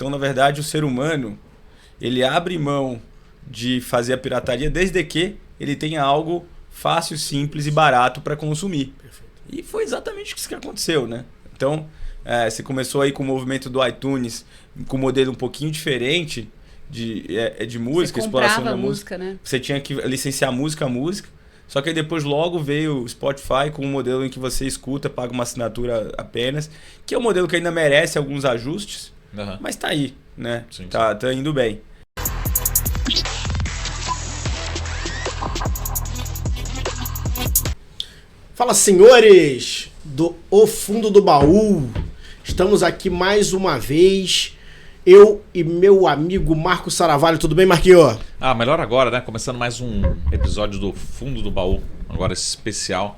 Então, na verdade, o ser humano, ele abre mão de fazer a pirataria desde que ele tenha algo fácil, simples e barato para consumir. Perfeito. E foi exatamente isso que aconteceu, né? Então, você começou aí com o movimento do iTunes, com um modelo um pouquinho diferente de música, exploração da música, né? Você tinha que licenciar música a música. Só que aí depois logo veio o Spotify com um modelo em que você escuta, paga uma assinatura apenas, que é um modelo que ainda merece alguns ajustes, mas tá aí, né? Sim, tá indo bem. Fala, senhores do O Fundo do Baú. Estamos aqui mais uma vez, eu e meu amigo Marco Saravalho. Tudo bem, Marquinhos? Melhor agora, né? Começando mais um episódio do Fundo do Baú, agora esse especial.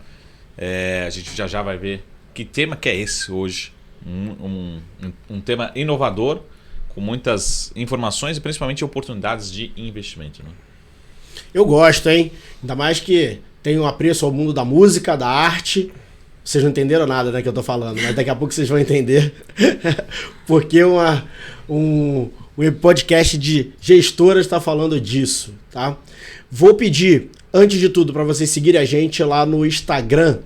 A gente já vai ver que tema que é esse hoje. Um tema inovador, com muitas informações e principalmente oportunidades de investimento, né? Eu gosto, hein? Ainda mais que tem um apreço ao mundo da música, da arte. Vocês não entenderam nada, né, que eu tô falando, mas daqui a pouco vocês vão entender. Porque um podcast de gestoras está falando disso, tá? Vou pedir, antes de tudo, para vocês seguirem a gente lá no Instagram,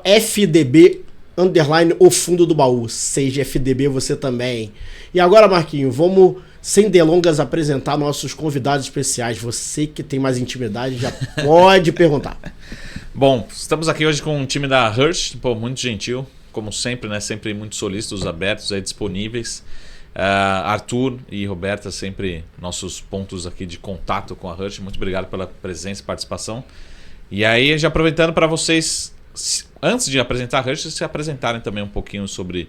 @FDB _ o fundo do baú. Seja FDB você também. E agora, Marquinho, vamos, sem delongas, apresentar nossos convidados especiais. Você que tem mais intimidade já pode perguntar. Bom, estamos aqui hoje com um time da Hertz, muito gentil, como sempre, né? Sempre muito solícitos, abertos, disponíveis. Arthur e Roberta, sempre nossos pontos aqui de contato com a Hertz. Muito obrigado pela presença e participação. E aí, já aproveitando para vocês, antes de apresentar a Hertz, se apresentarem também um pouquinho sobre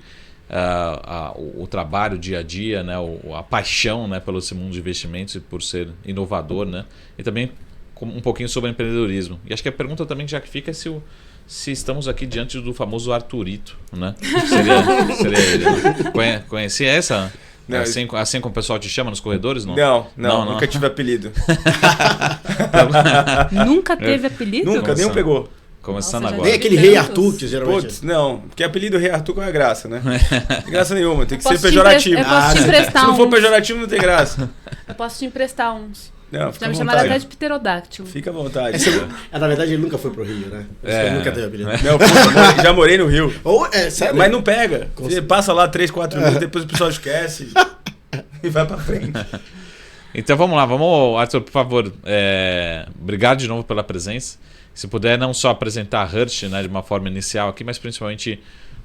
o trabalho, o dia a dia, né? A paixão, né? Pelo esse mundo de investimentos e por ser inovador, né? E também um pouquinho sobre empreendedorismo. E acho que a pergunta também já que fica é se estamos aqui diante do famoso Arthurito, né? Seria ele, né? Conhecia essa? Não, assim como o pessoal te chama nos corredores? Não, nunca tive apelido. Nunca teve apelido? Nunca, nenhum pegou. Começando agora. Nem aquele Rei Arthur, que geralmente... Putz, não, porque apelido Rei Arthur qual é a graça, né? Não tem graça nenhuma, tem que ser pejorativo. Eu posso te emprestar se não for pejorativo, não tem graça. Eu posso te emprestar uns. Não, já me chamaram até de pterodáctilo. Fica à vontade. Na verdade, ele nunca foi pro Rio, né? Ele nunca teve apelido. Não, já morei no Rio. Sério? Mas não pega. Você passa lá 3, 4 meses, depois o pessoal esquece e vai pra frente. Então vamos lá, Arthur, por favor. Obrigado de novo pela presença. Se puder não só apresentar a Hertz, né, de uma forma inicial aqui, mas principalmente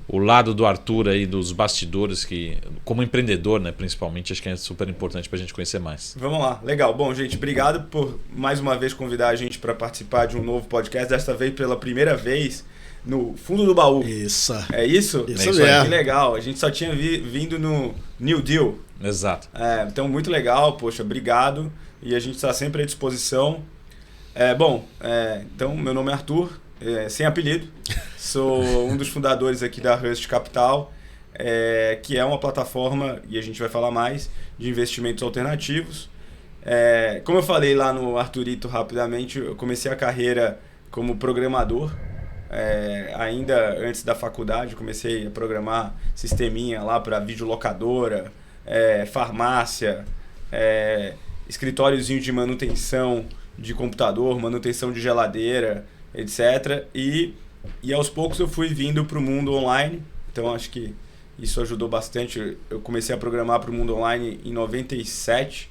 o lado do Arthur aí, dos bastidores, que como empreendedor, né, principalmente, acho que é super importante para a gente conhecer mais. Vamos lá, legal. Bom, gente, obrigado por mais uma vez convidar a gente para participar de um novo podcast, desta vez pela primeira vez no Fundo do Baú. Isso. É isso? Isso mesmo. Que legal. A gente só tinha vindo no New Deal. Exato. Então, muito legal, poxa, obrigado. E a gente está sempre à disposição. Então, meu nome é Arthur, sem apelido. Sou um dos fundadores aqui da Hertz Capital, que é uma plataforma, e a gente vai falar mais, de investimentos alternativos. Como eu falei lá no Arthurito rapidamente, eu comecei a carreira como programador. Ainda antes da faculdade, comecei a programar sisteminha lá para videolocadora, farmácia, escritóriozinho de manutenção de computador, manutenção de geladeira, etc. E aos poucos eu fui vindo para o mundo online. Então acho que isso ajudou bastante. Eu comecei a programar para o mundo online em 97,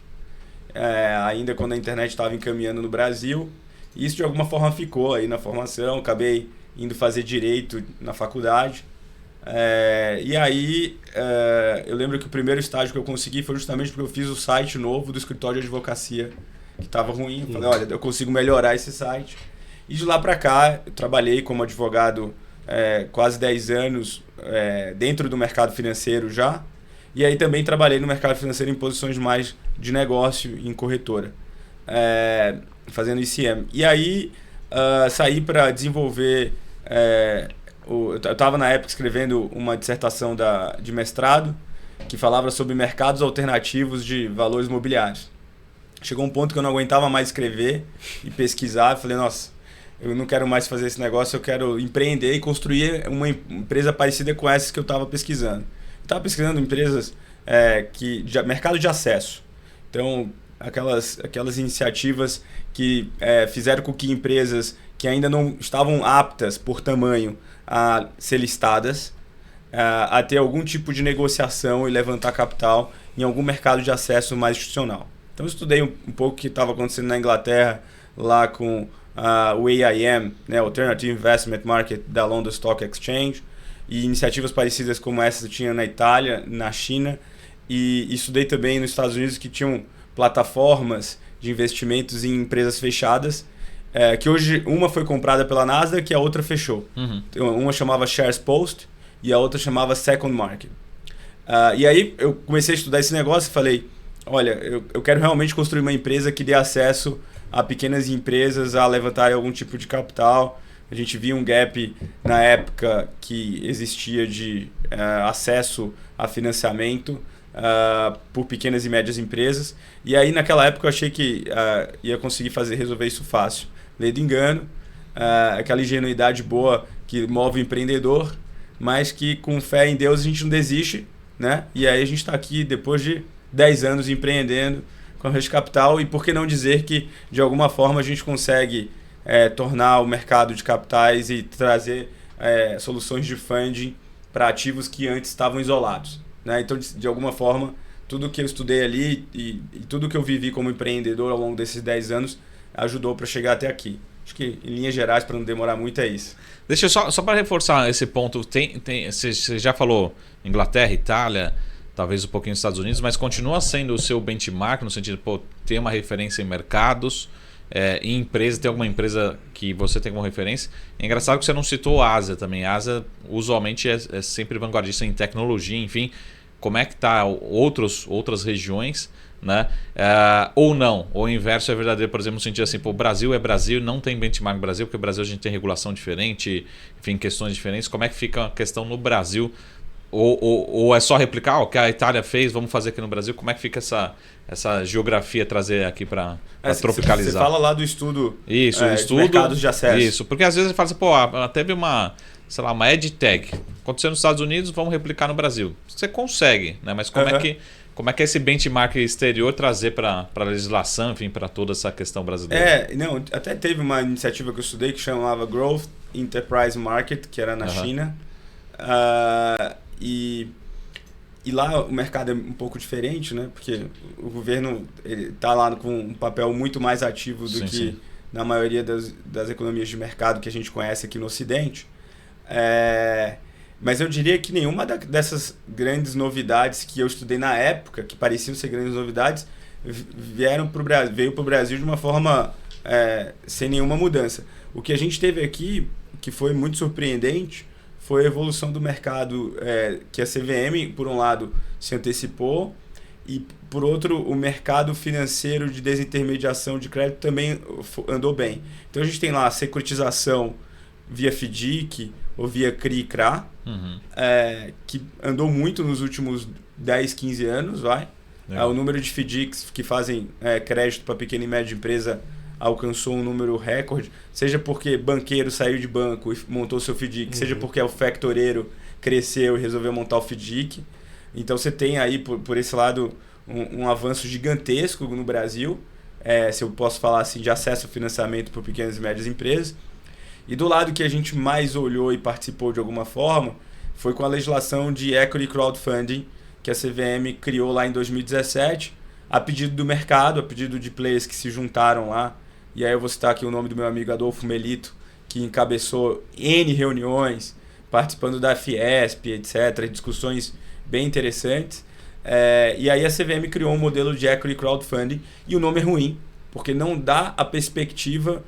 ainda quando a internet estava encaminhando no Brasil. E isso de alguma forma ficou aí na formação. Acabei indo fazer direito na faculdade. E aí eu lembro que o primeiro estágio que eu consegui foi justamente porque eu fiz o site novo do escritório de advocacia, que estava ruim. Eu falei, olha, eu consigo melhorar esse site. E de lá para cá, eu trabalhei como advogado quase 10 anos dentro do mercado financeiro já. E aí também trabalhei no mercado financeiro em posições mais de negócio, em corretora, fazendo ICM. E aí saí para desenvolver... eu estava na época escrevendo uma dissertação de mestrado que falava sobre mercados alternativos de valores imobiliários. Chegou um ponto que eu não aguentava mais escrever e pesquisar. Falei, nossa, eu não quero mais fazer esse negócio, eu quero empreender e construir uma empresa parecida com essas que eu estava pesquisando. Eu estava pesquisando empresas mercado de acesso. Então, aquelas iniciativas que fizeram com que empresas que ainda não estavam aptas por tamanho a ser listadas, a ter algum tipo de negociação e levantar capital em algum mercado de acesso mais institucional. Então, eu estudei um pouco o que estava acontecendo na Inglaterra, lá com o AIM, né, Alternative Investment Market da London Stock Exchange, e iniciativas parecidas como essa tinha na Itália, na China, e estudei também nos Estados Unidos que tinham plataformas de investimentos em empresas fechadas, que hoje uma foi comprada pela Nasdaq e a outra fechou. Então, uma chamava Shares Post e a outra chamava Second Market. E aí eu comecei a estudar esse negócio e falei, olha, eu quero realmente construir uma empresa que dê acesso a pequenas empresas a levantarem algum tipo de capital. A gente via um gap na época que existia de acesso a financiamento por pequenas e médias empresas. E aí naquela época eu achei que ia conseguir resolver isso fácil. Lei do engano, aquela ingenuidade boa que move o empreendedor, mas que com fé em Deus a gente não desiste, né? E aí a gente está aqui depois de 10 anos empreendendo com a Rush Capital, e por que não dizer que de alguma forma a gente consegue tornar o mercado de capitais e trazer soluções de funding para ativos que antes estavam isolados, né? Então, de alguma forma, tudo que eu estudei ali e tudo que eu vivi como empreendedor ao longo desses 10 anos ajudou para chegar até aqui. Acho que, em linhas gerais, para não demorar muito, é isso. Deixa eu só para reforçar esse ponto, você já falou Inglaterra, Itália, talvez um pouquinho nos Estados Unidos, mas continua sendo o seu benchmark, no sentido de ter uma referência em mercados, em empresa, tem alguma empresa que você tem como referência. É engraçado que você não citou a Ásia também. A Ásia usualmente é sempre vanguardista em tecnologia, enfim. Como é que está outras regiões, né? Ou não, ou o inverso é verdadeiro, por exemplo, no sentido assim, o Brasil é Brasil, não tem benchmark no Brasil, porque o Brasil a gente tem regulação diferente, enfim, questões diferentes. Como é que fica a questão no Brasil? Ou é só replicar o que a Itália fez, vamos fazer aqui no Brasil? Como é que fica essa geografia, trazer aqui para tropicalizar? Você fala lá do estudo, isso, de mercados de acesso. Isso, porque às vezes você fala assim, teve uma EdTech, aconteceu nos Estados Unidos, vamos replicar no Brasil. Você consegue, né? Mas como é que é esse benchmark exterior trazer para a legislação, enfim, para toda essa questão brasileira? Até teve uma iniciativa que eu estudei que chamava Growth Enterprise Market, que era na China. E lá o mercado é um pouco diferente, né? Porque o governo está lá com um papel muito mais ativo do que na maioria das economias de mercado que a gente conhece aqui no Ocidente. Mas eu diria que nenhuma dessas grandes novidades que eu estudei na época, que pareciam ser grandes novidades, veio para o Brasil de uma forma sem nenhuma mudança. O que a gente teve aqui, que foi muito surpreendente, foi a evolução do mercado, que a CVM, por um lado, se antecipou, e, por outro, o mercado financeiro de desintermediação de crédito também andou bem. Então, a gente tem lá a securitização via FDIC ou via CRI e CRA, que andou muito nos últimos 10, 15 anos. O número de FDICs que fazem crédito para pequena e média empresa alcançou um número recorde, seja porque banqueiro saiu de banco e montou seu FDIC, seja porque o factoreiro cresceu e resolveu montar o FDIC. Então você tem aí, por esse lado, um avanço gigantesco no Brasil, se eu posso falar assim, de acesso ao financiamento por pequenas e médias empresas. E do lado que a gente mais olhou e participou de alguma forma, foi com a legislação de Equity Crowdfunding, que a CVM criou lá em 2017, a pedido do mercado, a pedido de players que se juntaram lá. E aí eu vou citar aqui o nome do meu amigo Adolfo Melito, que encabeçou N reuniões, participando da Fiesp, etc., discussões bem interessantes. E aí a CVM criou um modelo de equity crowdfunding, e o nome é ruim, porque não dá a perspectiva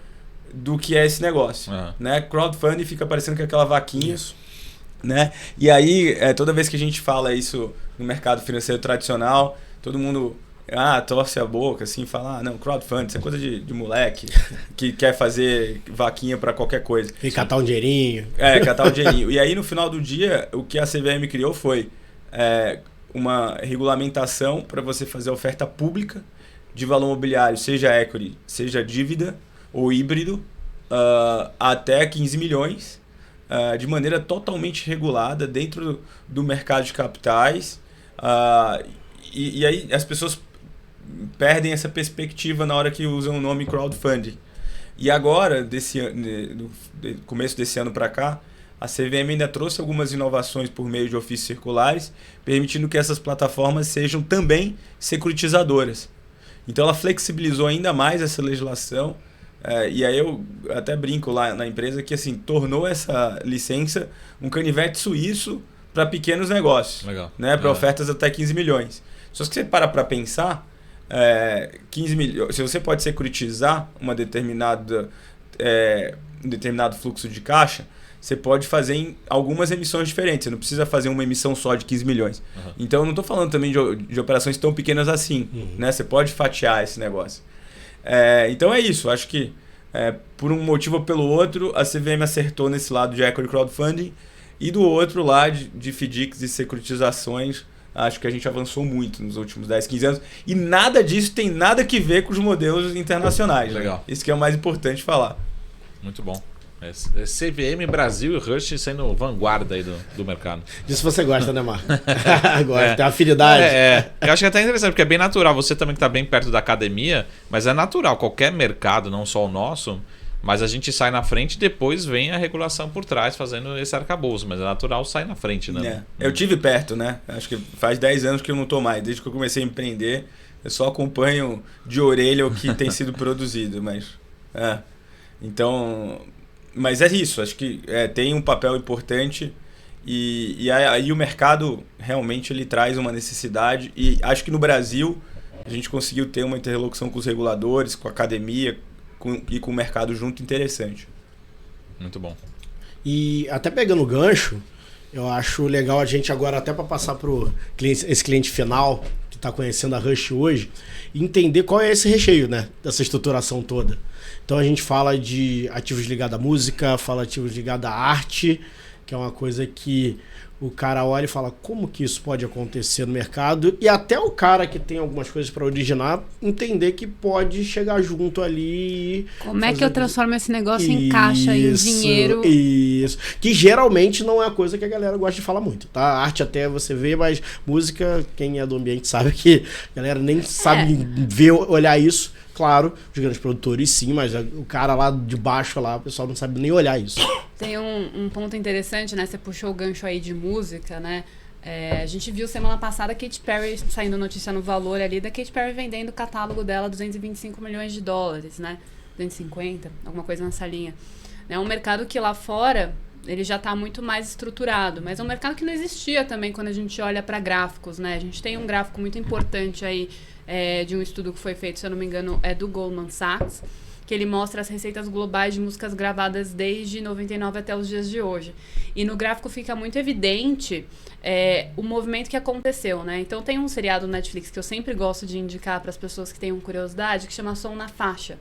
do que é esse negócio. Né? Crowdfunding fica parecendo que é aquela vaquinha. Isso. Né? E aí, toda vez que a gente fala isso no mercado financeiro tradicional, todo mundo torce a boca, assim, fala, não, crowdfunding, isso é coisa de moleque que quer fazer vaquinha para qualquer coisa. E catar um dinheirinho. Catar um dinheirinho. E aí, no final do dia, o que a CVM criou foi uma regulamentação para você fazer oferta pública de valor imobiliário, seja equity, seja dívida ou híbrido, até 15 milhões, de maneira totalmente regulada dentro do mercado de capitais, E aí as pessoas perdem essa perspectiva na hora que usam o nome crowdfunding. E agora, do começo desse ano para cá, a CVM ainda trouxe algumas inovações por meio de ofícios circulares, permitindo que essas plataformas sejam também securitizadoras. Então ela flexibilizou ainda mais essa legislação, e aí eu até brinco lá na empresa que assim, tornou essa licença um canivete suíço para pequenos negócios, né? Para ofertas até 15 milhões. Só que você para pensar, 15 milhões, se você pode securitizar um determinado fluxo de caixa, você pode fazer em algumas emissões diferentes. Você não precisa fazer uma emissão só de 15 milhões. Uhum. Então, eu não estou falando também de operações tão pequenas assim. Né? Você pode fatiar esse negócio. Então, é isso. Acho que, por um motivo ou pelo outro, a CVM acertou nesse lado de equity crowdfunding. E do outro lado, de FDICs e securitizações, acho que a gente avançou muito nos últimos 10, 15 anos. E nada disso tem nada que ver com os modelos internacionais. Legal. Né? Isso que é o mais importante falar. Muito bom. CVM, Brasil e Hearst sendo vanguarda aí do mercado. Disso você gosta, né, Marco? Gosta, tem afinidade. Eu acho que é até interessante, porque é bem natural. Você também que está bem perto da academia, mas é natural. Qualquer mercado, não só o nosso, mas a gente sai na frente e depois vem a regulação por trás fazendo esse arcabouço. Mas é natural sair na frente, né? Eu tive perto, né? Acho que faz 10 anos que eu não estou mais. Desde que eu comecei a empreender, eu só acompanho de orelha o que tem sido produzido. Então... Mas é isso, acho que tem um papel importante e aí o mercado realmente ele traz uma necessidade e acho que no Brasil a gente conseguiu ter uma interlocução com os reguladores, com a academia e com o mercado junto interessante. Muito bom. E até pegando o gancho, eu acho legal a gente agora até para passar para esse cliente final que está conhecendo a Rush hoje, entender qual é esse recheio, né, dessa estruturação toda. Então a gente fala de ativos ligados à música, fala de ativos ligados à arte, que é uma coisa que o cara olha e fala como que isso pode acontecer no mercado, e até o cara que tem algumas coisas para originar entender que pode chegar junto ali. Como é que eu transformo esse negócio em caixa, em dinheiro? Isso. Que geralmente não é a coisa que a galera gosta de falar muito, tá? A arte até você vê, mas música, quem é do ambiente sabe que a galera nem sabe ver, olhar isso. Claro, os grandes produtores sim, mas o cara lá de baixo, lá, o pessoal não sabe nem olhar isso. Tem um ponto interessante, né? Você puxou o gancho aí de música, né? A gente viu semana passada a Katy Perry saindo notícia no Valor ali, da Katy Perry vendendo o catálogo dela, $225 milhões, né? 250, alguma coisa nessa linha. É um mercado que lá fora ele já está muito mais estruturado, mas é um mercado que não existia também quando a gente olha para gráficos, né? A gente tem um gráfico muito importante aí de um estudo que foi feito, se eu não me engano, é do Goldman Sachs, que ele mostra as receitas globais de músicas gravadas desde 99 até os dias de hoje. E no gráfico fica muito evidente o movimento que aconteceu, né? Então tem um seriado no Netflix que eu sempre gosto de indicar para as pessoas que tenham curiosidade, que chama Som na Faixa,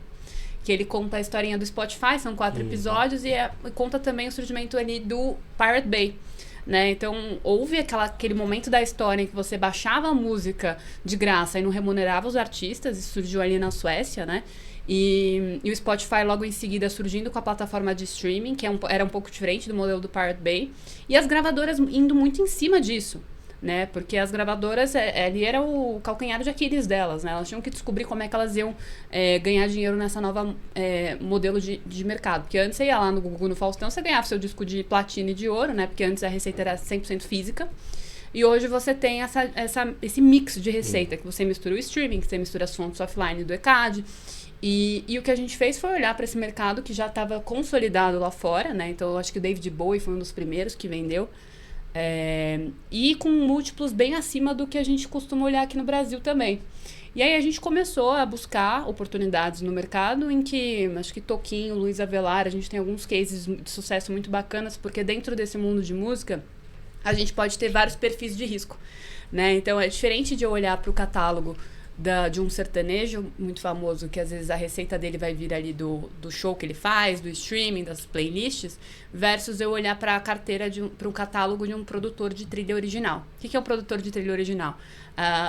que ele conta a historinha do Spotify, são 4 episódios, e conta também o surgimento ali do Pirate Bay. Né? Então, houve aquele momento da história em que você baixava a música de graça e não remunerava os artistas, isso surgiu ali na Suécia, né? E o Spotify logo em seguida surgindo com a plataforma de streaming, que era um pouco diferente do modelo do Pirate Bay, e as gravadoras indo muito em cima disso, né? Porque as gravadoras, ali era o calcanhar de Aquiles delas, né? Elas tinham que descobrir como é que elas iam ganhar dinheiro nessa nova modelo de mercado. Porque antes você ia lá no Gugu, no Faustão, você ganhava seu disco de platina e de ouro, né? Porque antes a receita era 100% física. E hoje você tem esse mix de receita, que você mistura o streaming, que você mistura as fontes offline do ECAD. E o que a gente fez foi olhar para esse mercado que já estava consolidado lá fora, né? Então eu acho que o David Bowie foi um dos primeiros que vendeu. E com múltiplos bem acima do que a gente costuma olhar aqui no Brasil também. E aí a gente começou a buscar oportunidades no mercado em que, acho que Toquinho, Luiz Avelar, a gente tem alguns cases de sucesso muito bacanas, porque dentro desse mundo de música, a gente pode ter vários perfis de risco, né? Então é diferente de eu olhar para o catálogo de um sertanejo muito famoso, que às vezes a receita dele vai vir ali do show que ele faz, do streaming, das playlists, versus eu olhar para a carteira, para um catálogo de um produtor de trilha original. O que é um produtor de trilha original?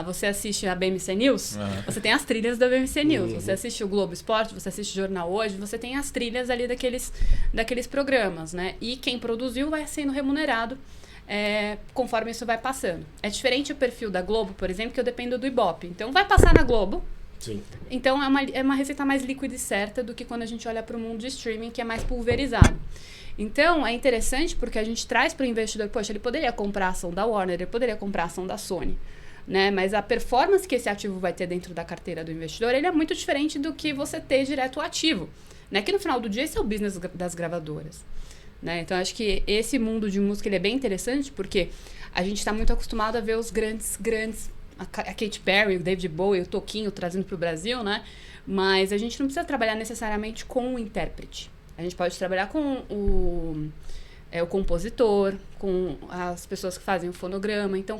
Você assiste a BMC News, você tem as trilhas da BMC News. Você assiste o Globo Esporte, você assiste o Jornal Hoje, você tem as trilhas ali daqueles programas, né? E quem produziu vai sendo remunerado conforme isso vai passando. É diferente o perfil da Globo, por exemplo, que eu dependo do Ibope. Então vai passar na Globo. Sim. Então é uma receita mais líquida e certa do que quando a gente olha para o mundo de streaming, que é mais pulverizado. Então, é interessante porque a gente traz para o investidor, poxa, ele poderia comprar a ação da Warner, ele poderia comprar a ação da Sony, né? Mas a performance que esse ativo vai ter dentro da carteira do investidor, ele é muito diferente do que você ter direto o ativo, né? Que no final do dia esse é o business das gravadoras, né? Então, acho que esse mundo de música ele é bem interessante porque a gente está muito acostumado a ver os grandes, a Katy Perry, o David Bowie, o Toquinho trazendo para o Brasil, né? Mas a gente não precisa trabalhar necessariamente com o intérprete. A gente pode trabalhar com o compositor, com as pessoas que fazem o fonograma. Então,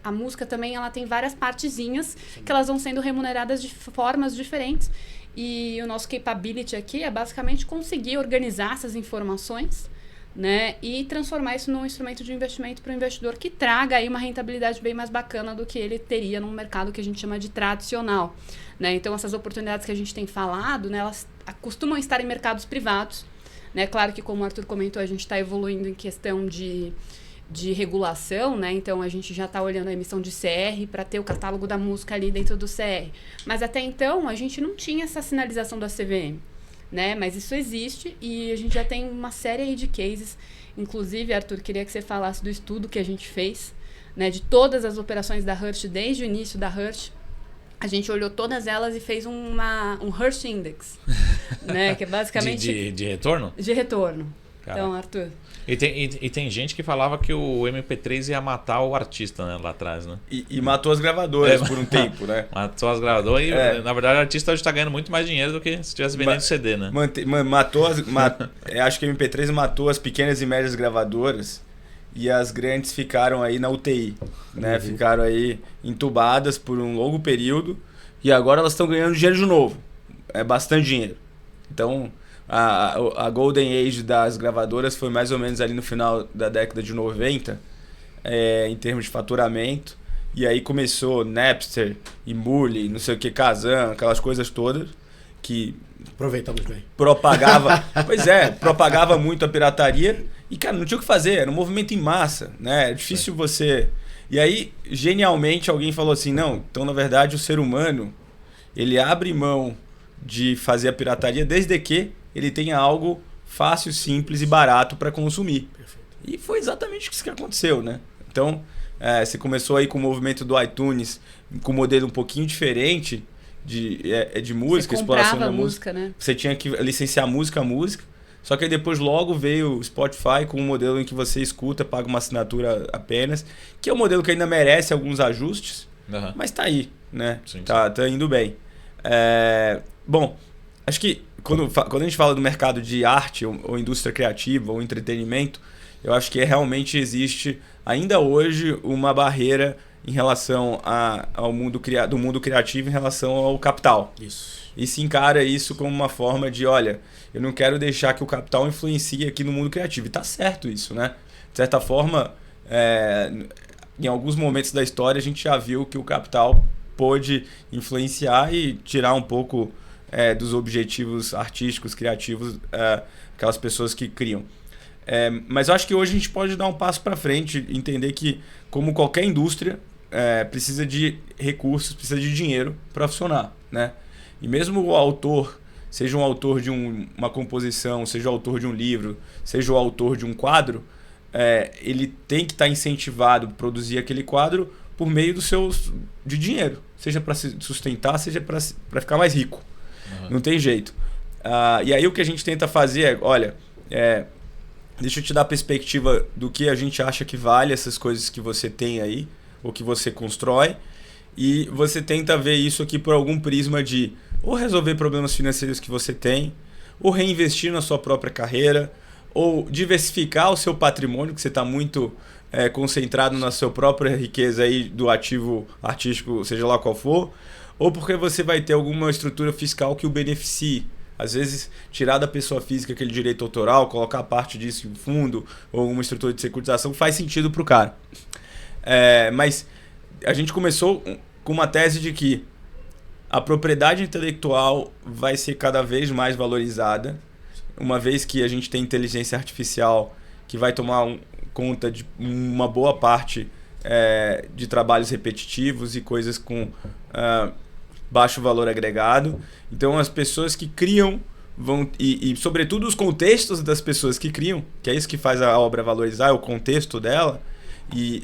a música também ela tem várias partezinhas que elas vão sendo remuneradas de formas diferentes. E o nosso capability aqui é basicamente conseguir organizar essas informações, né, e transformar isso num instrumento de investimento para o investidor que traga aí uma rentabilidade bem mais bacana do que ele teria num mercado que a gente chama de tradicional, né? Então, essas oportunidades que a gente tem falado, né, elas costumam estar em mercados privados, né? Claro que, como o Arthur comentou, a gente está evoluindo em questão de regulação, né? Então, a gente já está olhando a emissão de CR para ter o catálogo da música ali dentro do CR. Mas, até então, a gente não tinha essa sinalização da CVM. Né? Mas isso existe e a gente já tem uma série aí de cases. Inclusive, Arthur, queria que você falasse do estudo que a gente fez, né, de todas as operações da Hearst, desde o início da Hearst. A gente olhou todas elas e fez um Hearst Index, né, que é basicamente... De retorno? De retorno. Cara. Então, Arthur... E tem gente que falava que o MP3 ia matar o artista, né, lá atrás, né? E matou as gravadoras por um tempo, né? Matou as gravadoras e, na verdade, o artista hoje está ganhando muito mais dinheiro do que se estivesse vendendo CD, né? Acho que o MP3 matou as pequenas e médias gravadoras e as grandes ficaram aí na UTI, né? Ficaram aí entubadas por um longo período e agora elas estão ganhando dinheiro de novo. É bastante dinheiro. Então... A Golden Age das gravadoras foi mais ou menos ali no final da década de 90, em termos de faturamento. E aí começou Napster, Emule, não sei o que, Kazan, aquelas coisas todas que... Aproveitamos bem. Propagava muito a pirataria. E, cara, não tinha o que fazer, era um movimento em massa, né? É difícil você... E aí, genialmente, alguém falou assim, não, então, na verdade, o ser humano, ele abre mão de fazer a pirataria desde que ele tenha algo fácil, simples e barato para consumir. Perfeito. E foi exatamente isso que aconteceu, né? Então, você começou aí com o movimento do iTunes, com um modelo um pouquinho diferente de música, exploração da música, né? Você tinha que licenciar música a música, só que aí depois logo veio o Spotify com um modelo em que você escuta, paga uma assinatura apenas, que é um modelo que ainda merece alguns ajustes, mas tá aí, né? Sim. Tá indo bem. Bom, acho que quando a gente fala do mercado de arte ou indústria criativa ou entretenimento, eu acho que realmente existe ainda hoje uma barreira em relação ao mundo criativo em relação ao capital. Isso. E se encara isso como uma forma de, olha, eu não quero deixar que o capital influencie aqui no mundo criativo. E tá certo isso, né? De certa forma, em alguns momentos da história a gente já viu que o capital pôde influenciar e tirar um pouco... dos objetivos artísticos, criativos, aquelas pessoas que criam. Mas eu acho que hoje a gente pode dar um passo para frente, entender que, como qualquer indústria, precisa de recursos, precisa de dinheiro para funcionar, né? E mesmo o autor, seja um autor de uma composição, seja o autor de um livro, seja o autor de um quadro, ele tem que estar incentivado a produzir aquele quadro por meio de dinheiro, seja para se sustentar, seja para ficar mais rico. Não tem jeito. E aí o que a gente tenta fazer deixa eu te dar a perspectiva do que a gente acha que vale essas coisas que você tem aí, ou que você constrói, e você tenta ver isso aqui por algum prisma de ou resolver problemas financeiros que você tem, ou reinvestir na sua própria carreira, ou diversificar o seu patrimônio, que você está muito concentrado na sua própria riqueza aí do ativo artístico, seja lá qual for, ou porque você vai ter alguma estrutura fiscal que o beneficie. Às vezes, tirar da pessoa física aquele direito autoral, colocar parte disso em fundo, ou uma estrutura de securitização, faz sentido para o cara. Mas a gente começou com uma tese de que a propriedade intelectual vai ser cada vez mais valorizada, uma vez que a gente tem inteligência artificial que vai tomar conta de uma boa parte de trabalhos repetitivos e coisas com baixo valor agregado. Então as pessoas que criam vão e sobretudo os contextos das pessoas que criam, que é isso que faz a obra valorizar, é o contexto dela, e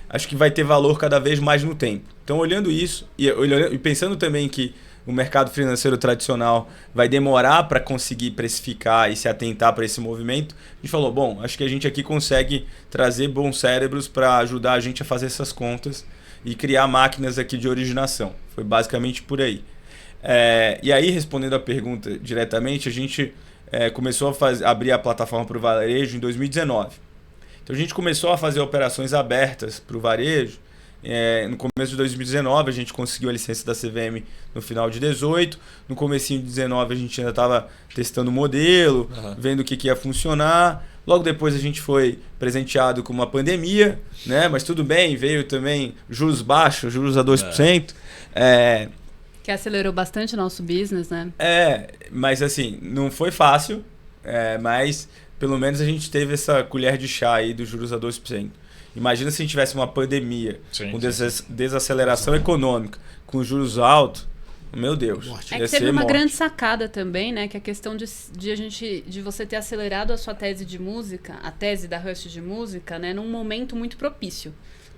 acho que vai ter valor cada vez mais no tempo. Então olhando isso e pensando também que o mercado financeiro tradicional vai demorar para conseguir precificar e se atentar para esse movimento, a gente falou, bom, acho que a gente aqui consegue trazer bons cérebros para ajudar a gente a fazer essas contas e criar máquinas aqui de originação. Foi basicamente por aí. E aí, respondendo a pergunta diretamente, a gente começou a abrir a plataforma para o varejo em 2019. Então a gente começou a fazer operações abertas para o varejo. No começo de 2019 a gente conseguiu a licença da CVM no final de 2018. No comecinho de 2019 a gente ainda estava testando o modelo, vendo o que ia funcionar. Logo depois a gente foi presenteado com uma pandemia, né? Mas tudo bem, veio também juros baixos, juros a 2%. Que acelerou bastante o nosso business, né? Mas assim, não foi fácil, mas pelo menos a gente teve essa colher de chá aí dos juros a 2%. Imagina se a gente tivesse uma pandemia com desaceleração econômica, com juros altos, meu Deus. Que teve uma grande sacada também, né? Que é a questão de você ter acelerado a sua tese de música, a tese da Rush de música, né? Num momento muito propício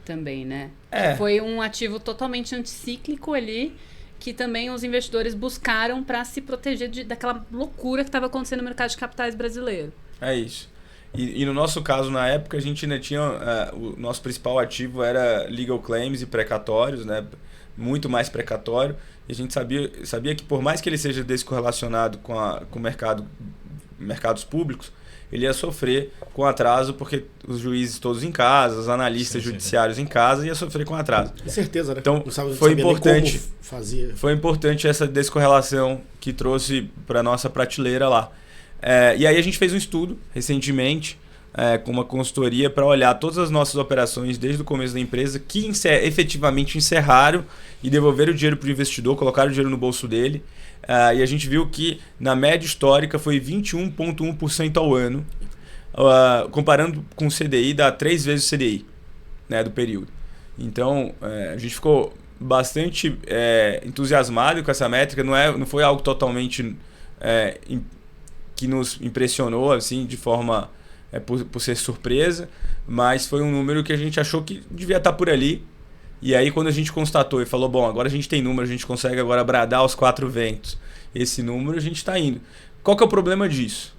também, né? Foi um ativo totalmente anticíclico ali, que também os investidores buscaram para se proteger daquela loucura que estava acontecendo no mercado de capitais brasileiro. É isso. E no nosso caso, na época, a gente ainda tinha... o nosso principal ativo era legal claims e precatórios, né? Muito mais precatório. E a gente sabia que por mais que ele seja descorrelacionado com o mercados públicos, ele ia sofrer com atraso, porque os juízes todos em casa, os analistas judiciários em casa, ia sofrer com atraso. Com certeza, né? Então, foi importante essa descorrelação que trouxe para nossa prateleira lá. E aí a gente fez um estudo recentemente com uma consultoria para olhar todas as nossas operações desde o começo da empresa que efetivamente encerraram e devolveram o dinheiro para o investidor, colocaram o dinheiro no bolso dele. E a gente viu que na média histórica foi 21,1% ao ano, comparando com o CDI, dá 3 vezes o CDI, né, do período. Então a gente ficou bastante entusiasmado com essa métrica, não foi algo totalmente... que nos impressionou assim, de forma por ser surpresa, mas foi um número que a gente achou que devia estar por ali. E aí quando a gente constatou e falou, bom, agora a gente tem número, a gente consegue agora bradar aos 4 ventos esse número, a gente está indo. Qual que é o problema disso?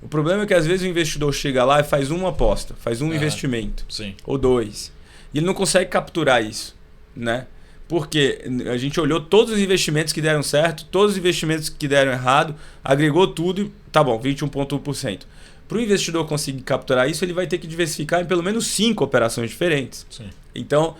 O problema é que às vezes o investidor chega lá e faz uma aposta, faz um investimento, ou 2, e ele não consegue capturar isso, né? Porque a gente olhou todos os investimentos que deram certo, todos os investimentos que deram errado, agregou tudo e tá bom, 21,1%. Para o investidor conseguir capturar isso, ele vai ter que diversificar em pelo menos 5 operações diferentes. Sim. Então,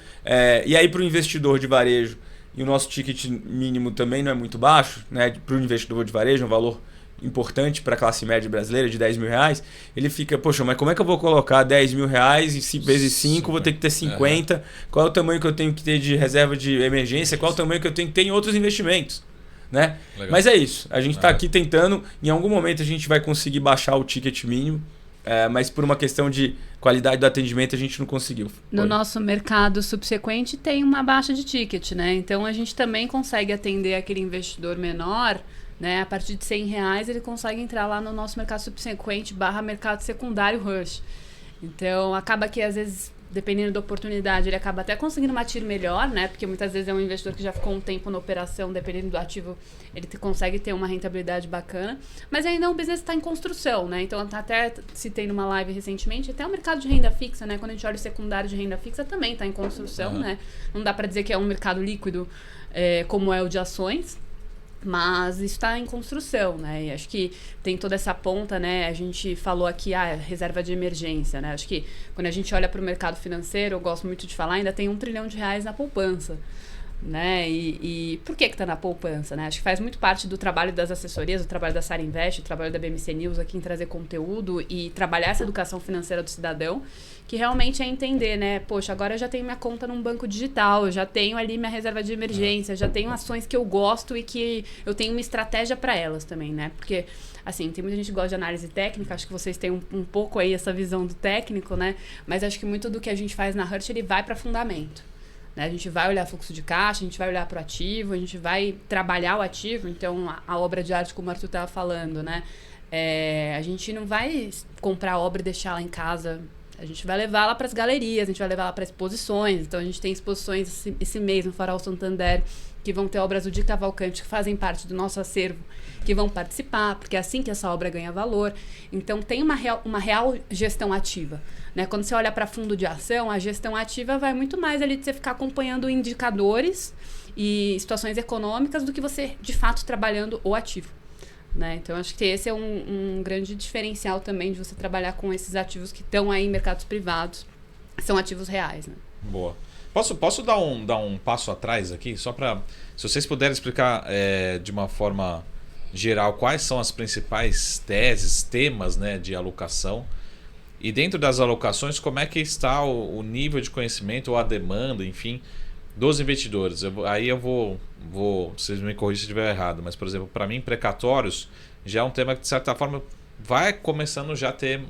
e aí para o investidor de varejo, e o nosso ticket mínimo também não é muito baixo, né? Para o investidor de varejo, um valor importante para a classe média brasileira de R$10.000, ele fica, poxa, mas como é que eu vou colocar R$10.000 e vezes 5, vou ter que ter 50, qual é o tamanho que eu tenho que ter de reserva de emergência, qual é o tamanho que eu tenho que ter em outros investimentos, né? Mas é isso, a gente está aqui tentando, em algum momento a gente vai conseguir baixar o ticket mínimo, mas por uma questão de qualidade do atendimento a gente não conseguiu. No nosso mercado subsequente tem uma baixa de ticket, né? Então a gente também consegue atender aquele investidor menor, né? A partir de R$100 ele consegue entrar lá no nosso mercado subsequente / mercado secundário Rush. Então acaba que às vezes, dependendo da oportunidade, ele acaba até conseguindo uma TIR melhor, né? Porque muitas vezes é um investidor que já ficou um tempo na operação, dependendo do ativo, ele consegue ter uma rentabilidade bacana. Mas ainda o business está em construção, né? Então até citei numa live recentemente, até o mercado de renda fixa, né? Quando a gente olha o secundário de renda fixa, também está em construção, né? Não dá para dizer que é um mercado líquido como é o de ações, mas está em construção, né? E acho que tem toda essa ponta, né? A gente falou aqui, reserva de emergência, né? Acho que quando a gente olha para o mercado financeiro, eu gosto muito de falar, ainda tem R$1 trilhão na poupança, Né? E por que está na poupança? Né? Acho que faz muito parte do trabalho das assessorias, do trabalho da Sara Invest, do trabalho da BMC News aqui em trazer conteúdo e trabalhar essa educação financeira do cidadão, que realmente é entender, né? Poxa, agora eu já tenho minha conta num banco digital, eu já tenho ali minha reserva de emergência, já tenho ações que eu gosto e que eu tenho uma estratégia para elas também, né? Porque, assim, tem muita gente que gosta de análise técnica, acho que vocês têm um pouco aí essa visão do técnico, né? Mas acho que muito do que a gente faz na Hertz, ele vai para fundamento. Né? A gente vai olhar fluxo de caixa, a gente vai olhar para o ativo, a gente vai trabalhar o ativo. Então, a obra de arte, como o Arthur estava falando, né? A gente não vai comprar a obra e deixar ela em casa. A gente vai levar ela para as galerias, a gente vai levar ela para exposições. Então, a gente tem exposições esse mês no Farol Santander, que vão ter obras do Di Cavalcante, que fazem parte do nosso acervo, que vão participar, porque é assim que essa obra ganha valor. Então, tem uma real gestão ativa. Né? Quando você olha para fundo de ação, a gestão ativa vai muito mais ali de você ficar acompanhando indicadores e situações econômicas do que você, de fato, trabalhando o ativo. Né? Então, acho que esse é um grande diferencial também de você trabalhar com esses ativos que estão aí em mercados privados, são ativos reais. Né? Boa. Posso dar um passo atrás aqui? Só para, se vocês puderem explicar de uma forma geral quais são as principais teses, temas, né, de alocação. E dentro das alocações, como é que está o nível de conhecimento ou a demanda, enfim, dos investidores. Aí eu vou vocês me corrigem se estiver errado, mas, por exemplo, para mim, precatórios já é um tema que, de certa forma, vai começando já a ter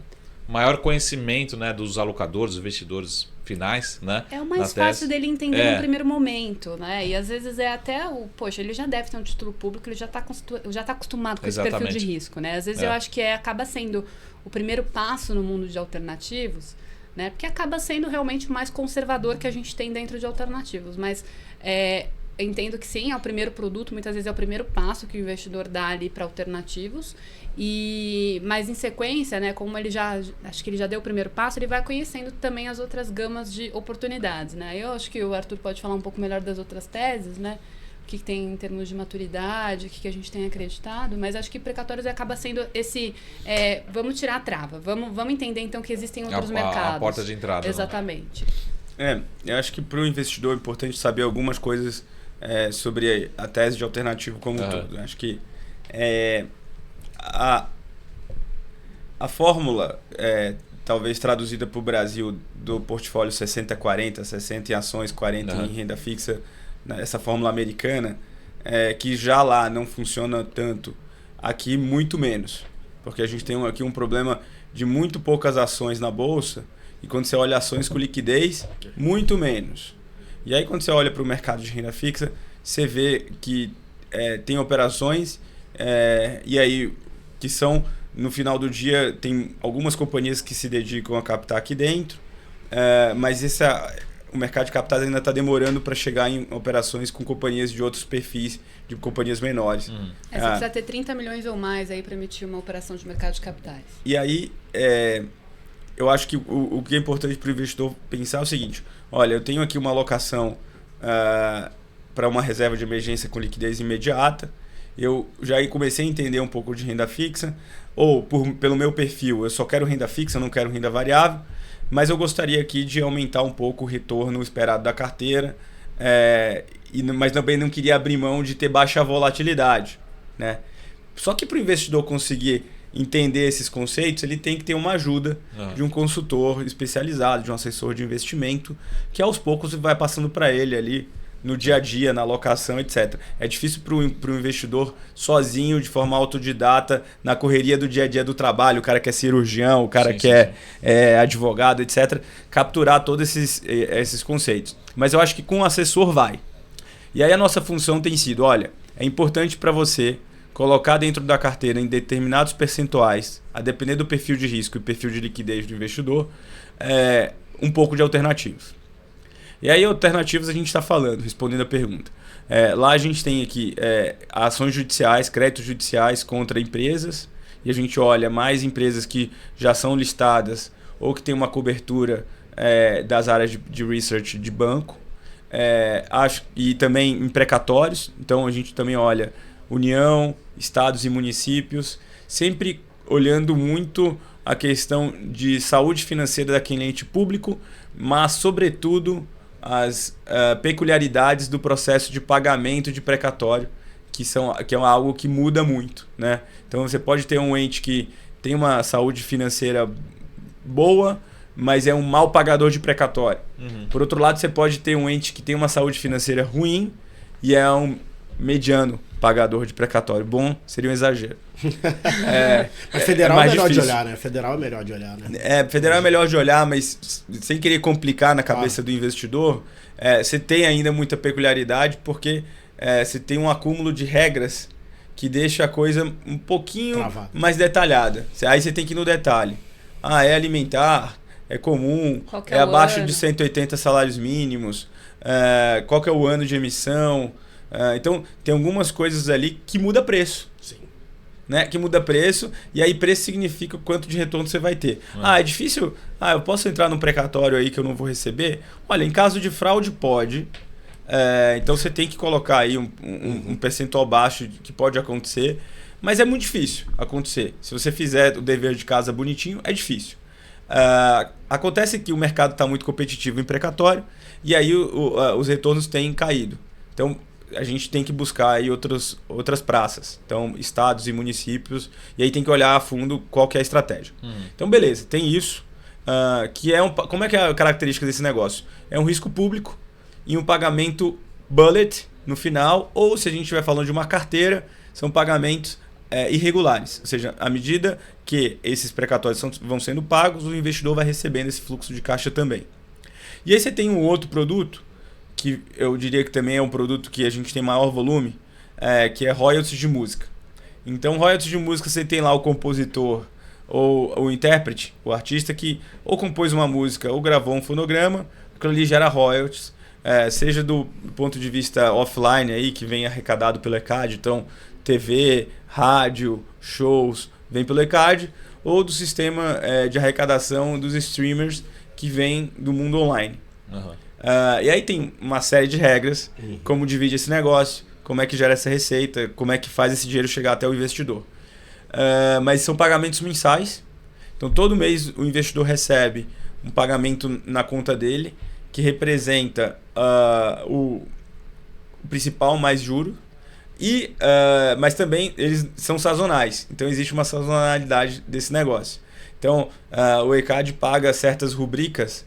maior conhecimento, né, dos alocadores, dos investidores finais, né? É o mais fácil dele entender no primeiro momento, né? E às vezes é até poxa, ele já deve ter um título público, ele já está acostumado com esse perfil de risco, né? Às vezes eu acho que acaba sendo o primeiro passo no mundo de alternativos, né? Porque acaba sendo realmente o mais conservador que a gente tem dentro de alternativos, mas eu entendo que sim, é o primeiro produto, muitas vezes é o primeiro passo que o investidor dá ali para alternativos, mas em sequência, né, como acho que ele já deu o primeiro passo, ele vai conhecendo também as outras gamas de oportunidades, né? Eu acho que o Arthur pode falar um pouco melhor das outras teses, né? O que tem em termos de maturidade, o que a gente tem acreditado, mas acho que precatórios acaba sendo esse, vamos tirar a trava, vamos entender então que existem outros mercados. A porta de entrada. Exatamente. Eu acho que para o investidor é importante saber algumas coisas sobre a tese de alternativo como um todo. Acho que a fórmula, talvez traduzida para o Brasil, do portfólio 60-40, 60 em ações, 40 em renda fixa, né, essa fórmula americana, que já lá não funciona tanto, aqui muito menos. Porque a gente tem aqui um problema de muito poucas ações na Bolsa, e quando você olha ações com liquidez, muito menos. E aí quando você olha para o mercado de renda fixa, você vê que tem operações e aí que são, no final do dia, tem algumas companhias que se dedicam a captar aqui dentro, mas o mercado de capitais ainda está demorando para chegar em operações com companhias de outros perfis, de companhias menores. Você precisa ter 30 milhões ou mais aí para emitir uma operação de mercado de capitais. E aí, eu acho que o que é importante para o investidor pensar é o seguinte: olha, eu tenho aqui uma alocação para uma reserva de emergência com liquidez imediata, eu já comecei a entender um pouco de renda fixa, ou pelo meu perfil, eu só quero renda fixa, não quero renda variável, mas eu gostaria aqui de aumentar um pouco o retorno esperado da carteira, mas também não queria abrir mão de ter baixa volatilidade, né? Só que para o investidor conseguir entender esses conceitos, ele tem que ter uma ajuda de um consultor especializado, de um assessor de investimento, que aos poucos vai passando para ele ali no dia a dia, na alocação, etc. É difícil para o investidor sozinho, de forma autodidata, na correria do dia a dia do trabalho, o cara que é cirurgião, o cara que é advogado, etc., capturar todos esses conceitos. Mas eu acho que com o assessor vai. E aí a nossa função tem sido, olha, é importante para você colocar dentro da carteira em determinados percentuais, a depender do perfil de risco e perfil de liquidez do investidor, um pouco de alternativos. E aí, alternativos a gente está falando, respondendo a pergunta. Lá a gente tem aqui ações judiciais, créditos judiciais contra empresas, e a gente olha mais empresas que já são listadas ou que têm uma cobertura das áreas de research de banco, e também em precatórios. Então a gente também olha União, estados e municípios, sempre olhando muito a questão de saúde financeira daquele ente público, mas sobretudo as peculiaridades do processo de pagamento de precatório, que é algo que muda muito, né? Então você pode ter um ente que tem uma saúde financeira boa, mas é um mau pagador de precatório. Por outro lado, você pode ter um ente que tem uma saúde financeira ruim e é um mediano pagador de precatório. Bom, seria um exagero. Mas federal é melhor difícil. de olhar, né? Federal é melhor de olhar, né? Federal é melhor de olhar, mas sem querer complicar na cabeça do investidor, você tem ainda muita peculiaridade, porque você tem um acúmulo de regras que deixa a coisa um pouquinho mais detalhada. Aí você tem que ir no detalhe. É alimentar, é comum, é abaixo de 180 salários mínimos, qual que é o ano de emissão. Então, tem algumas coisas ali que muda preço. Sim. Né? Que muda preço, e aí preço significa o quanto de retorno você vai ter. É difícil? Eu posso entrar num precatório aí que eu não vou receber? Olha, em caso de fraude pode. Então você tem que colocar aí um percentual baixo que pode acontecer, mas é muito difícil acontecer. Se você fizer o dever de casa bonitinho, é difícil. Acontece que o mercado está muito competitivo em precatório, e aí os retornos têm caído. Então a gente tem que buscar aí outras praças, então estados e municípios, e aí tem que olhar a fundo qual que é a estratégia. Então beleza, tem isso, que como é que é a característica desse negócio? É um risco público e um pagamento bullet no final, ou se a gente estiver falando de uma carteira, são pagamentos irregulares, ou seja, à medida que esses precatórios vão sendo pagos, o investidor vai recebendo esse fluxo de caixa também. E aí você tem um outro produto, que eu diria que também é um produto que a gente tem maior volume, que é royalties de música. Então, royalties de música, você tem lá o compositor ou o intérprete, o artista que ou compôs uma música ou gravou um fonograma, aquilo ali gera royalties, seja do ponto de vista offline, aí, que vem arrecadado pelo ECAD, então TV, rádio, shows, vem pelo ECAD, ou do sistema de arrecadação dos streamers que vem do mundo online. E aí tem uma série de regras, como divide esse negócio, como é que gera essa receita, como é que faz esse dinheiro chegar até o investidor. Mas são pagamentos mensais, então todo mês o investidor recebe um pagamento na conta dele, que representa o principal mais juro, mas também eles são sazonais, então existe uma sazonalidade desse negócio. Então o ECAD paga certas rubricas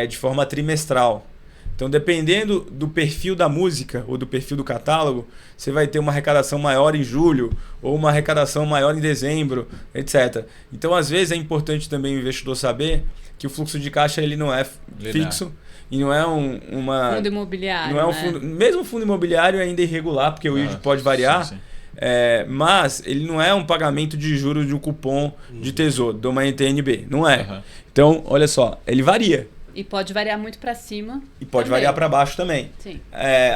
de forma trimestral. Então, dependendo do perfil da música ou do perfil do catálogo, você vai ter uma arrecadação maior em julho ou uma arrecadação maior em dezembro, etc. Então, às vezes, é importante também o investidor saber que o fluxo de caixa ele não é fixo e não é fundo imobiliário. Não é um fundo, mesmo o fundo imobiliário é ainda irregular, porque o yield pode variar. Sim. Mas ele não é um pagamento de juros de um cupom de tesouro, de uma NTNB. Não é. Então, olha só, ele varia. E pode variar muito para cima. E pode variar para baixo também. Sim.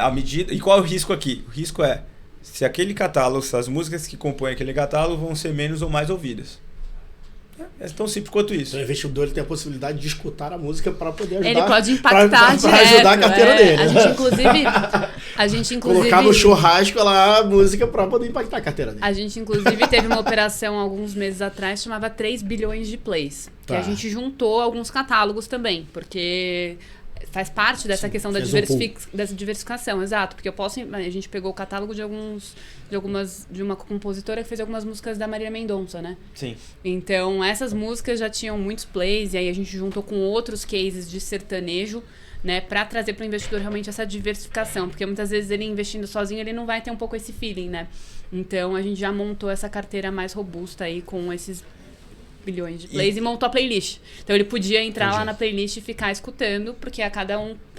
À medida. E qual é o risco aqui? O risco é se aquele catálogo, se as músicas que compõem aquele catálogo vão ser menos ou mais ouvidas. É tão simples quanto isso. Então, o investidor ele tem a possibilidade de escutar a música para poder ajudar. Ele pode impactar para ajudar a carteira dele. A gente, inclusive... Colocar no churrasco lá a música para poder impactar a carteira dele. A gente, inclusive, teve uma operação alguns meses atrás, chamava 3 bilhões de plays. Que a gente juntou alguns catálogos também, porque... faz parte dessa questão da diversificação, exato. Porque a gente pegou o catálogo de uma compositora que fez algumas músicas da Marília Mendonça, né? Sim. Então, essas músicas já tinham muitos plays, e aí a gente juntou com outros cases de sertanejo, né? Pra trazer para o investidor realmente essa diversificação. Porque muitas vezes ele investindo sozinho, ele não vai ter um pouco esse feeling, né? Então, a gente já montou essa carteira mais robusta aí com esses bilhões de plays e montou a playlist. Então ele podia entrar lá na playlist e ficar escutando, porque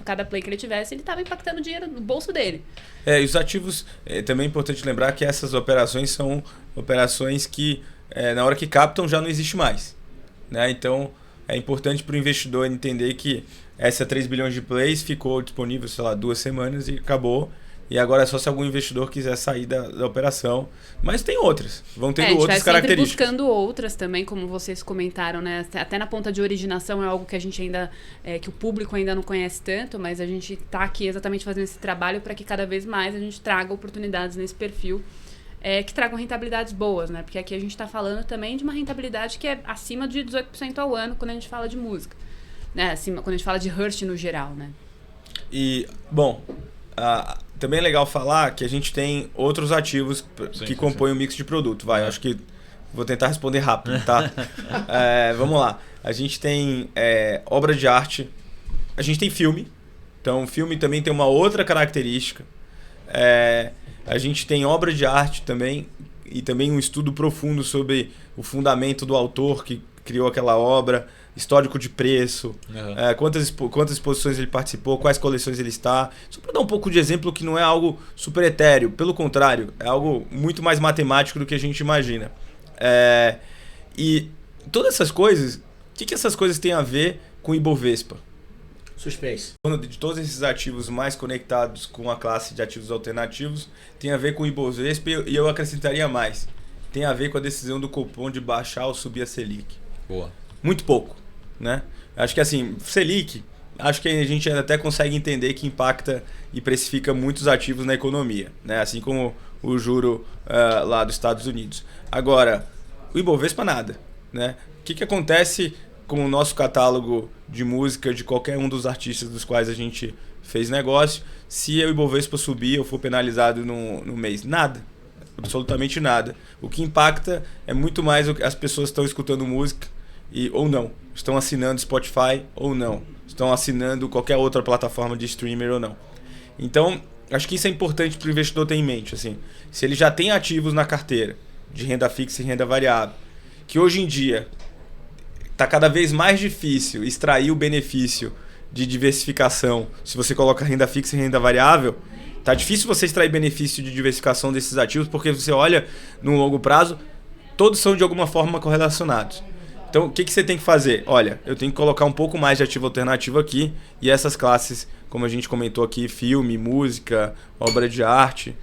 cada play que ele tivesse, ele estava impactando dinheiro no bolso dele. E os ativos, também é importante lembrar que essas operações são operações que na hora que captam já não existe mais. Né? Então é importante para o investidor entender que essa 3 bilhões de plays ficou disponível, sei lá, 2 semanas e acabou. E agora é só se algum investidor quiser sair da operação. Mas tem outras. Vão tendo outras características. Buscando outras também, como vocês comentaram, né? Até na ponta de originação é algo que a gente ainda... que o público ainda não conhece tanto, mas a gente está aqui exatamente fazendo esse trabalho para que cada vez mais a gente traga oportunidades nesse perfil que tragam rentabilidades boas, né? Porque aqui a gente está falando também de uma rentabilidade que é acima de 18% ao ano quando a gente fala de música. Né? Quando a gente fala de Hearst no geral, né? Bom, também é legal falar que a gente tem outros ativos que compõem o mix de produto. Eu acho que vou tentar responder rápido, tá? Vamos lá. A gente tem obra de arte, a gente tem filme. Então, o filme também tem uma outra característica. A gente tem obra de arte também, e também um estudo profundo sobre o fundamento do autor que criou aquela obra, histórico de preço, quantas exposições ele participou, quais coleções ele está. Só para dar um pouco de exemplo que não é algo super etéreo, pelo contrário, é algo muito mais matemático do que a gente imagina. E todas essas coisas, o que essas coisas têm a ver com o Ibovespa? Suspense. De todos esses ativos mais conectados com a classe de ativos alternativos, tem a ver com o Ibovespa, e eu acrescentaria mais. Tem a ver com a decisão do Copom de baixar ou subir a Selic. Boa. Muito pouco, né? Acho que assim, Selic, acho que a gente até consegue entender que impacta e precifica muitos ativos na economia, né? Assim como o juro lá dos Estados Unidos. Agora, o Ibovespa nada, né? O que acontece com o nosso catálogo de música de qualquer um dos artistas dos quais a gente fez negócio, se o Ibovespa subir ou for penalizado no mês? Nada. Absolutamente nada. O que impacta é muito mais o que as pessoas estão escutando música ou não. Estão assinando Spotify ou não. Estão assinando qualquer outra plataforma de streamer ou não. Então, acho que isso é importante para o investidor ter em mente. Assim, se ele já tem ativos na carteira de renda fixa e renda variável, que hoje em dia está cada vez mais difícil extrair o benefício de diversificação. Se você coloca renda fixa e renda variável, tá difícil você extrair benefício de diversificação desses ativos, porque você olha no longo prazo, todos são de alguma forma correlacionados. Então, o que você tem que fazer? Olha, eu tenho que colocar um pouco mais de ativo alternativo aqui, e essas classes, como a gente comentou aqui, filme, música, obra de arte,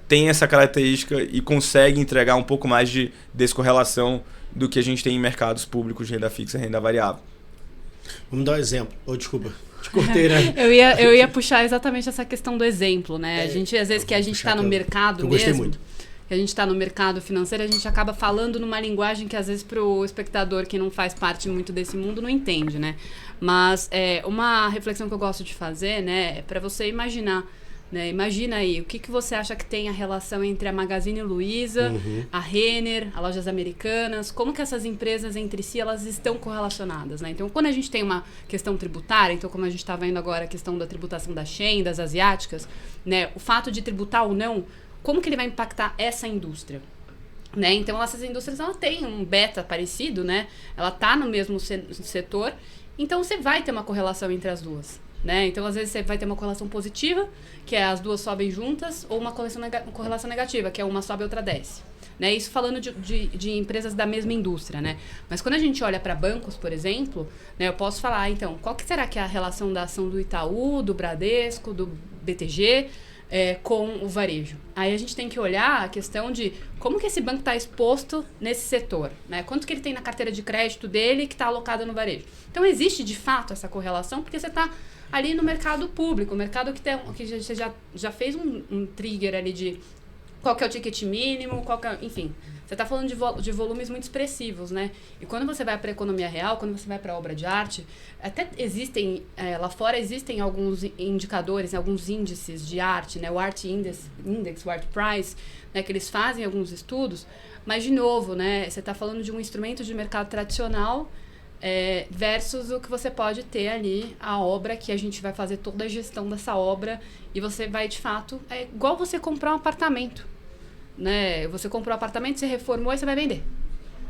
tem essa característica e consegue entregar um pouco mais de descorrelação do que a gente tem em mercados públicos de renda fixa e renda variável. Vamos dar um exemplo. Desculpa, te cortei, né? eu ia puxar exatamente essa questão do exemplo, né? A gente, às vezes, que a gente está no mercado mesmo... Eu gostei muito. Que a gente está no mercado financeiro, a gente acaba falando numa linguagem que às vezes para o espectador que não faz parte muito desse mundo não entende, né? Mas uma reflexão que eu gosto de fazer, né, é para você imaginar, né? Imagina aí, o que você acha que tem a relação entre a Magazine Luiza, a Renner, as lojas americanas, como que essas empresas entre si elas estão correlacionadas, né? Então, quando a gente tem uma questão tributária, então como a gente está vendo agora a questão da tributação da Shein, das asiáticas, né, o fato de tributar ou não, como que ele vai impactar essa indústria? Né? Então, essas indústrias ela têm um beta parecido, né? Ela está no mesmo setor, então você vai ter uma correlação entre as duas. Né? Então, às vezes, você vai ter uma correlação positiva, que é as duas sobem juntas, ou uma correlação negativa, que é uma sobe e outra desce. Né? Isso falando de empresas da mesma indústria. Né? Mas quando a gente olha para bancos, por exemplo, né, eu posso falar, então, qual que será que é a relação da ação do Itaú, do Bradesco, do BTG... com o varejo. Aí a gente tem que olhar a questão de como que esse banco está exposto nesse setor, né? Quanto que ele tem na carteira de crédito dele que está alocado no varejo. Então existe de fato essa correlação porque você está ali no mercado público, o mercado que você já fez um trigger ali de qual que é o ticket mínimo, enfim... Você está falando de volumes muito expressivos, né? E quando você vai para a economia real, quando você vai para a obra de arte, até existem, lá fora existem alguns indicadores, alguns índices de arte, né? O Art Index, o Art Price, né? Que eles fazem alguns estudos, mas de novo, né? Você está falando de um instrumento de mercado tradicional versus o que você pode ter ali, a obra que a gente vai fazer toda a gestão dessa obra e você vai, de fato, é igual você comprar um apartamento. Né? Você comprou um apartamento, você reformou e você vai vender.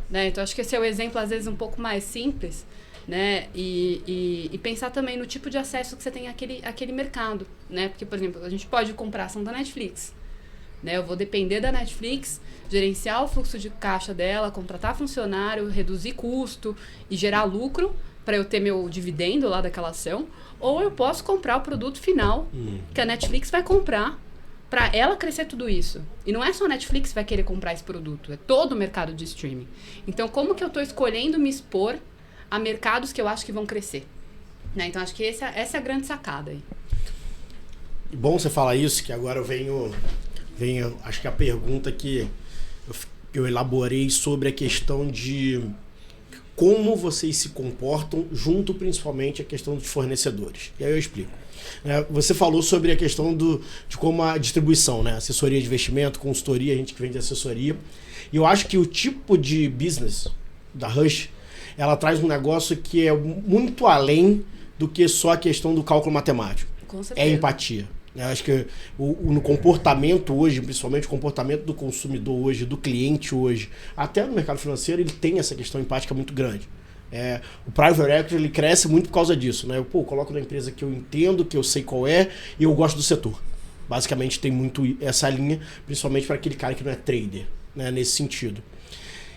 Né? Então, acho que esse é o exemplo, às vezes, um pouco mais simples, né? E pensar também no tipo de acesso que você tem àquele mercado. Né? Porque, por exemplo, a gente pode comprar ação da Netflix. Né? Eu vou depender da Netflix, gerenciar o fluxo de caixa dela, contratar funcionário, reduzir custo e gerar lucro para eu ter meu dividendo lá daquela ação. Ou eu posso comprar o produto final que a Netflix vai comprar para ela crescer tudo isso. E não é só a Netflix que vai querer comprar esse produto, é todo o mercado de streaming. Então, como que eu estou escolhendo me expor a mercados que eu acho que vão crescer? Né? Então, acho que essa é a grande sacada aí. Bom você falar isso, que agora eu venho acho que a pergunta que eu elaborei sobre a questão de como vocês se comportam junto principalmente à questão dos fornecedores. E aí eu explico. Você falou sobre a questão de como a distribuição, né? Assessoria de investimento, consultoria, a gente que vende assessoria. E eu acho que o tipo de business da Rush, ela traz um negócio que é muito além do que só a questão do cálculo matemático. Com certeza. É empatia. Eu acho que no comportamento hoje, principalmente o comportamento do consumidor hoje, do cliente hoje, até no mercado financeiro, ele tem essa questão empática muito grande. O private equity ele cresce muito por causa disso, né? Eu coloco na empresa que eu entendo, que eu sei qual é e eu gosto do setor. Basicamente tem muito essa linha, principalmente para aquele cara que não é trader, né? Nesse sentido.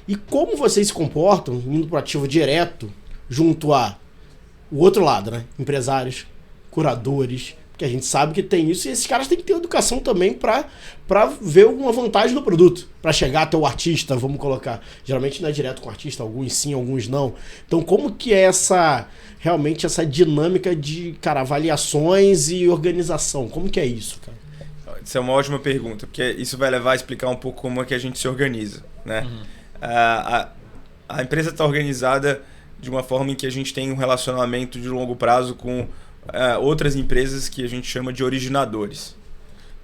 E como vocês se comportam indo para o ativo direto junto o outro lado, né? Empresários, curadores, que a gente sabe que tem isso, e esses caras têm que ter educação também para ver alguma vantagem do produto, para chegar até o artista, vamos colocar. Geralmente não é direto com o artista, alguns sim, alguns não. Então como que é realmente essa dinâmica de, cara, avaliações e organização? Como que é isso, cara? Isso é uma ótima pergunta, porque isso vai levar a explicar um pouco como é que a gente se organiza, né? A empresa está organizada de uma forma em que a gente tem um relacionamento de longo prazo com outras empresas que a gente chama de originadores.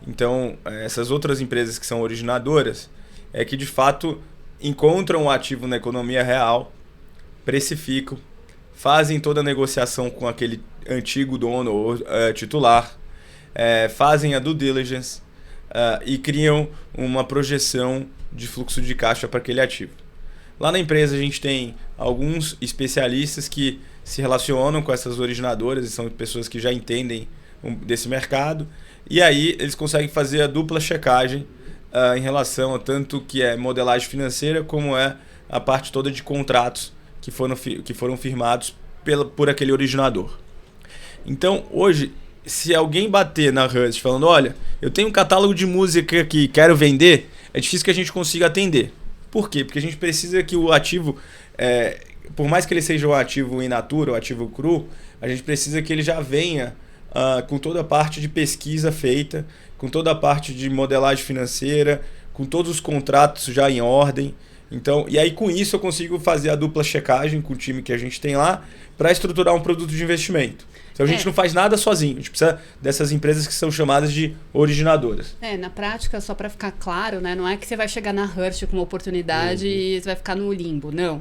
Então, essas outras empresas que são originadoras é que de fato encontram o ativo na economia real, precificam, fazem toda a negociação com aquele antigo dono ou titular, fazem a due diligence e criam uma projeção de fluxo de caixa para aquele ativo. Lá na empresa a gente tem alguns especialistas que se relacionam com essas originadoras, e são pessoas que já entendem desse mercado, e aí eles conseguem fazer a dupla checagem em relação a tanto que é modelagem financeira, como é a parte toda de contratos que foram firmados por aquele originador. Então, hoje, se alguém bater na Rush falando, olha, eu tenho um catálogo de música que quero vender, é difícil que a gente consiga atender. Por quê? Porque a gente precisa que o ativo, por mais que ele seja um ativo in natura, um ativo cru, a gente precisa que ele já venha com toda a parte de pesquisa feita, com toda a parte de modelagem financeira, com todos os contratos já em ordem. Então, e aí com isso eu consigo fazer a dupla checagem com o time que a gente tem lá para estruturar um produto de investimento. Então a gente não faz nada sozinho, a gente precisa dessas empresas que são chamadas de originadoras. Na prática, só para ficar claro, né, não é que você vai chegar na Hearst com uma oportunidade e você vai ficar no limbo, não.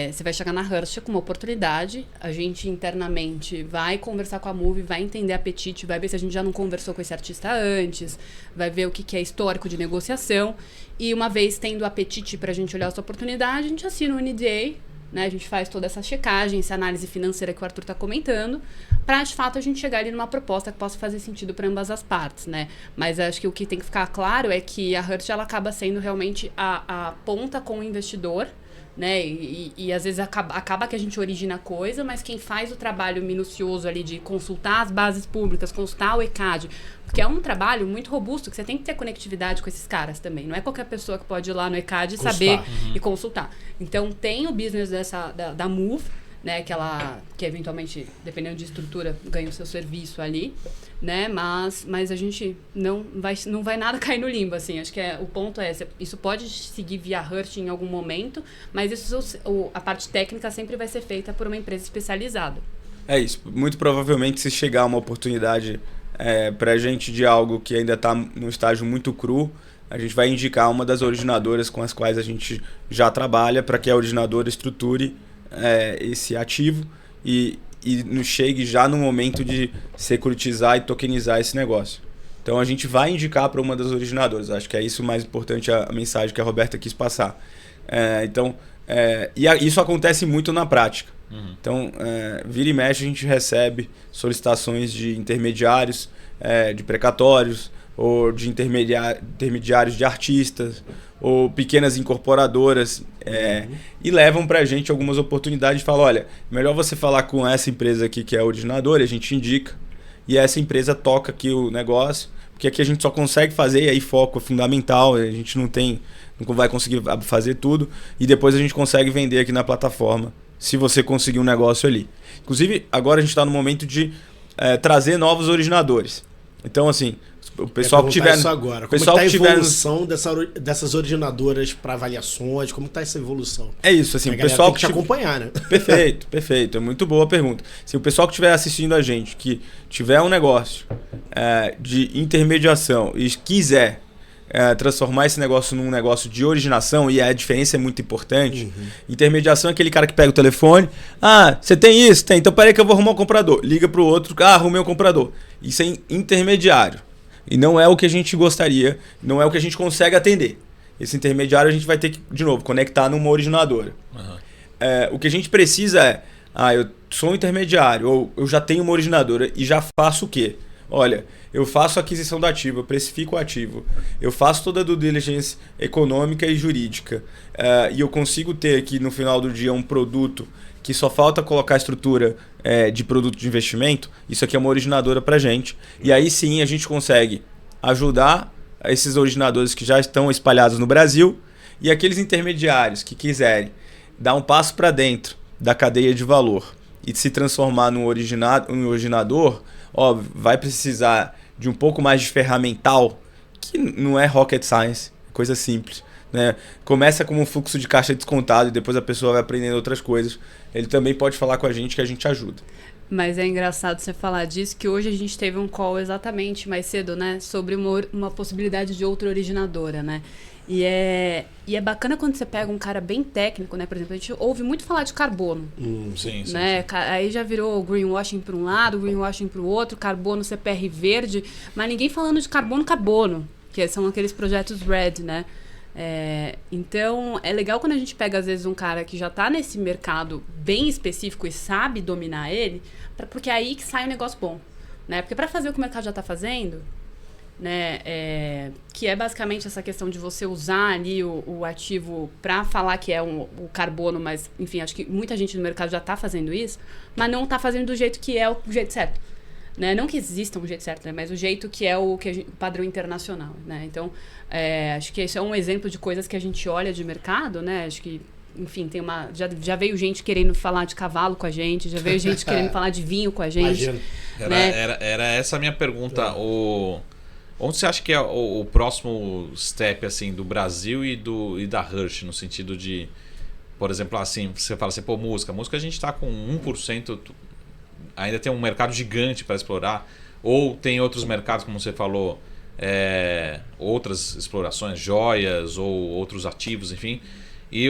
Você vai chegar na Hearst com uma oportunidade, a gente internamente vai conversar com a Move, vai entender apetite, vai ver se a gente já não conversou com esse artista antes, vai ver o que é histórico de negociação, e uma vez tendo apetite para a gente olhar essa oportunidade, a gente assina o NDA, né? A gente faz toda essa checagem, essa análise financeira que o Arthur está comentando, para de fato a gente chegar ali numa proposta que possa fazer sentido para ambas as partes, né? Mas acho que o que tem que ficar claro é que a Hearst ela acaba sendo realmente a ponta com o investidor, né? E às vezes acaba que a gente origina coisa, mas quem faz o trabalho minucioso ali de consultar as bases públicas, consultar o ECAD, porque é um trabalho muito robusto, que você tem que ter conectividade com esses caras também. Não é qualquer pessoa que pode ir lá no ECAD e saber e consultar. Então tem o business da Move, né, que eventualmente, dependendo de estrutura, ganha o seu serviço ali, né, mas a gente não vai nada cair no limbo, assim, acho que o ponto é, isso pode seguir via Hearst em algum momento, mas a parte técnica sempre vai ser feita por uma empresa especializada. É isso, muito provavelmente se chegar uma oportunidade pra gente de algo que ainda está num estágio muito cru, a gente vai indicar uma das originadoras com as quais a gente já trabalha para que a originadora estruture esse ativo e nos chegue já no momento de securitizar e tokenizar esse negócio. Então a gente vai indicar para uma das originadoras. Acho que é isso o mais importante, a mensagem que a Roberta quis passar. Isso acontece muito na prática. Então, vira e mexe a gente recebe solicitações de intermediários, de precatórios, ou de intermediários de artistas, ou pequenas incorporadoras, e levam pra gente algumas oportunidades e falam, olha, melhor você falar com essa empresa aqui que é a originadora, a gente indica, e essa empresa toca aqui o negócio, porque aqui a gente só consegue fazer, e aí foco é fundamental, a gente não vai conseguir fazer tudo, e depois a gente consegue vender aqui na plataforma, se você conseguir um negócio ali. Inclusive, agora a gente está no momento de trazer novos originadores. Então, assim, O pessoal que tiver... Isso agora. Como pessoal está a que tiver evolução dessas originadoras para avaliações? Como está essa evolução? É isso, assim, A o galera pessoal tem que te acompanhar, né? Perfeito. É muito boa a pergunta. Se o pessoal que estiver assistindo a gente, que tiver um negócio de intermediação e quiser transformar esse negócio num negócio de originação, e a diferença é muito importante. Intermediação é aquele cara que pega o telefone, você tem isso? Tem, então peraí que eu vou arrumar um comprador. Liga pro outro, arrumei um comprador. Isso é intermediário. E não é o que a gente gostaria, não é o que a gente consegue atender. Esse intermediário a gente vai ter que, de novo, conectar numa originadora. O que a gente precisa eu sou um intermediário, ou eu já tenho uma originadora e já faço o quê? Olha, eu faço a aquisição do ativo, eu precifico o ativo, eu faço toda a due diligence econômica e jurídica, e eu consigo ter aqui no final do dia um produto que só falta colocar a estrutura de produto de investimento. Isso aqui é uma originadora para gente. E aí sim a gente consegue ajudar esses originadores que já estão espalhados no Brasil e aqueles intermediários que quiserem dar um passo para dentro da cadeia de valor e se transformar num originador, óbvio, vai precisar de um pouco mais de ferramental, que não é rocket science, é coisa simples. Né? Começa como um fluxo de caixa descontado e depois a pessoa vai aprendendo outras coisas. Ele também pode falar com a gente que a gente ajuda. Mas é engraçado você falar disso, que hoje a gente teve um call exatamente mais cedo, né? Sobre uma possibilidade de outra originadora, né? E é bacana quando você pega um cara bem técnico, né? Por exemplo, a gente ouve muito falar de carbono. Sim. Aí já virou greenwashing para um lado, greenwashing para o outro, carbono CPR verde, mas ninguém falando de carbono, que são aqueles projetos RED, né? Então, é legal quando a gente pega, às vezes, um cara que já está nesse mercado bem específico e sabe dominar ele, porque é aí que sai um negócio bom, né? Porque para fazer o que o mercado já está fazendo, né, que é basicamente essa questão de você usar ali o ativo para falar que é o carbono, mas, enfim, acho que muita gente no mercado já está fazendo isso, mas não está fazendo do jeito que é o jeito certo. Né? Não que exista um jeito certo, né? Mas o jeito que é o padrão internacional, né? Então, acho que isso é um exemplo de coisas que a gente olha de mercado, né? Acho que, enfim, já veio gente querendo falar de cavalo com a gente, já veio gente querendo falar de vinho com a gente. Imagina. Né? Era essa a minha pergunta. Onde você acha que é o próximo step assim, do Brasil e da Hirsch, no sentido de, por exemplo, assim, você fala assim, música a gente está com 1%, ainda tem um mercado gigante para explorar, ou tem outros mercados, como você falou, outras explorações, joias ou outros ativos, enfim.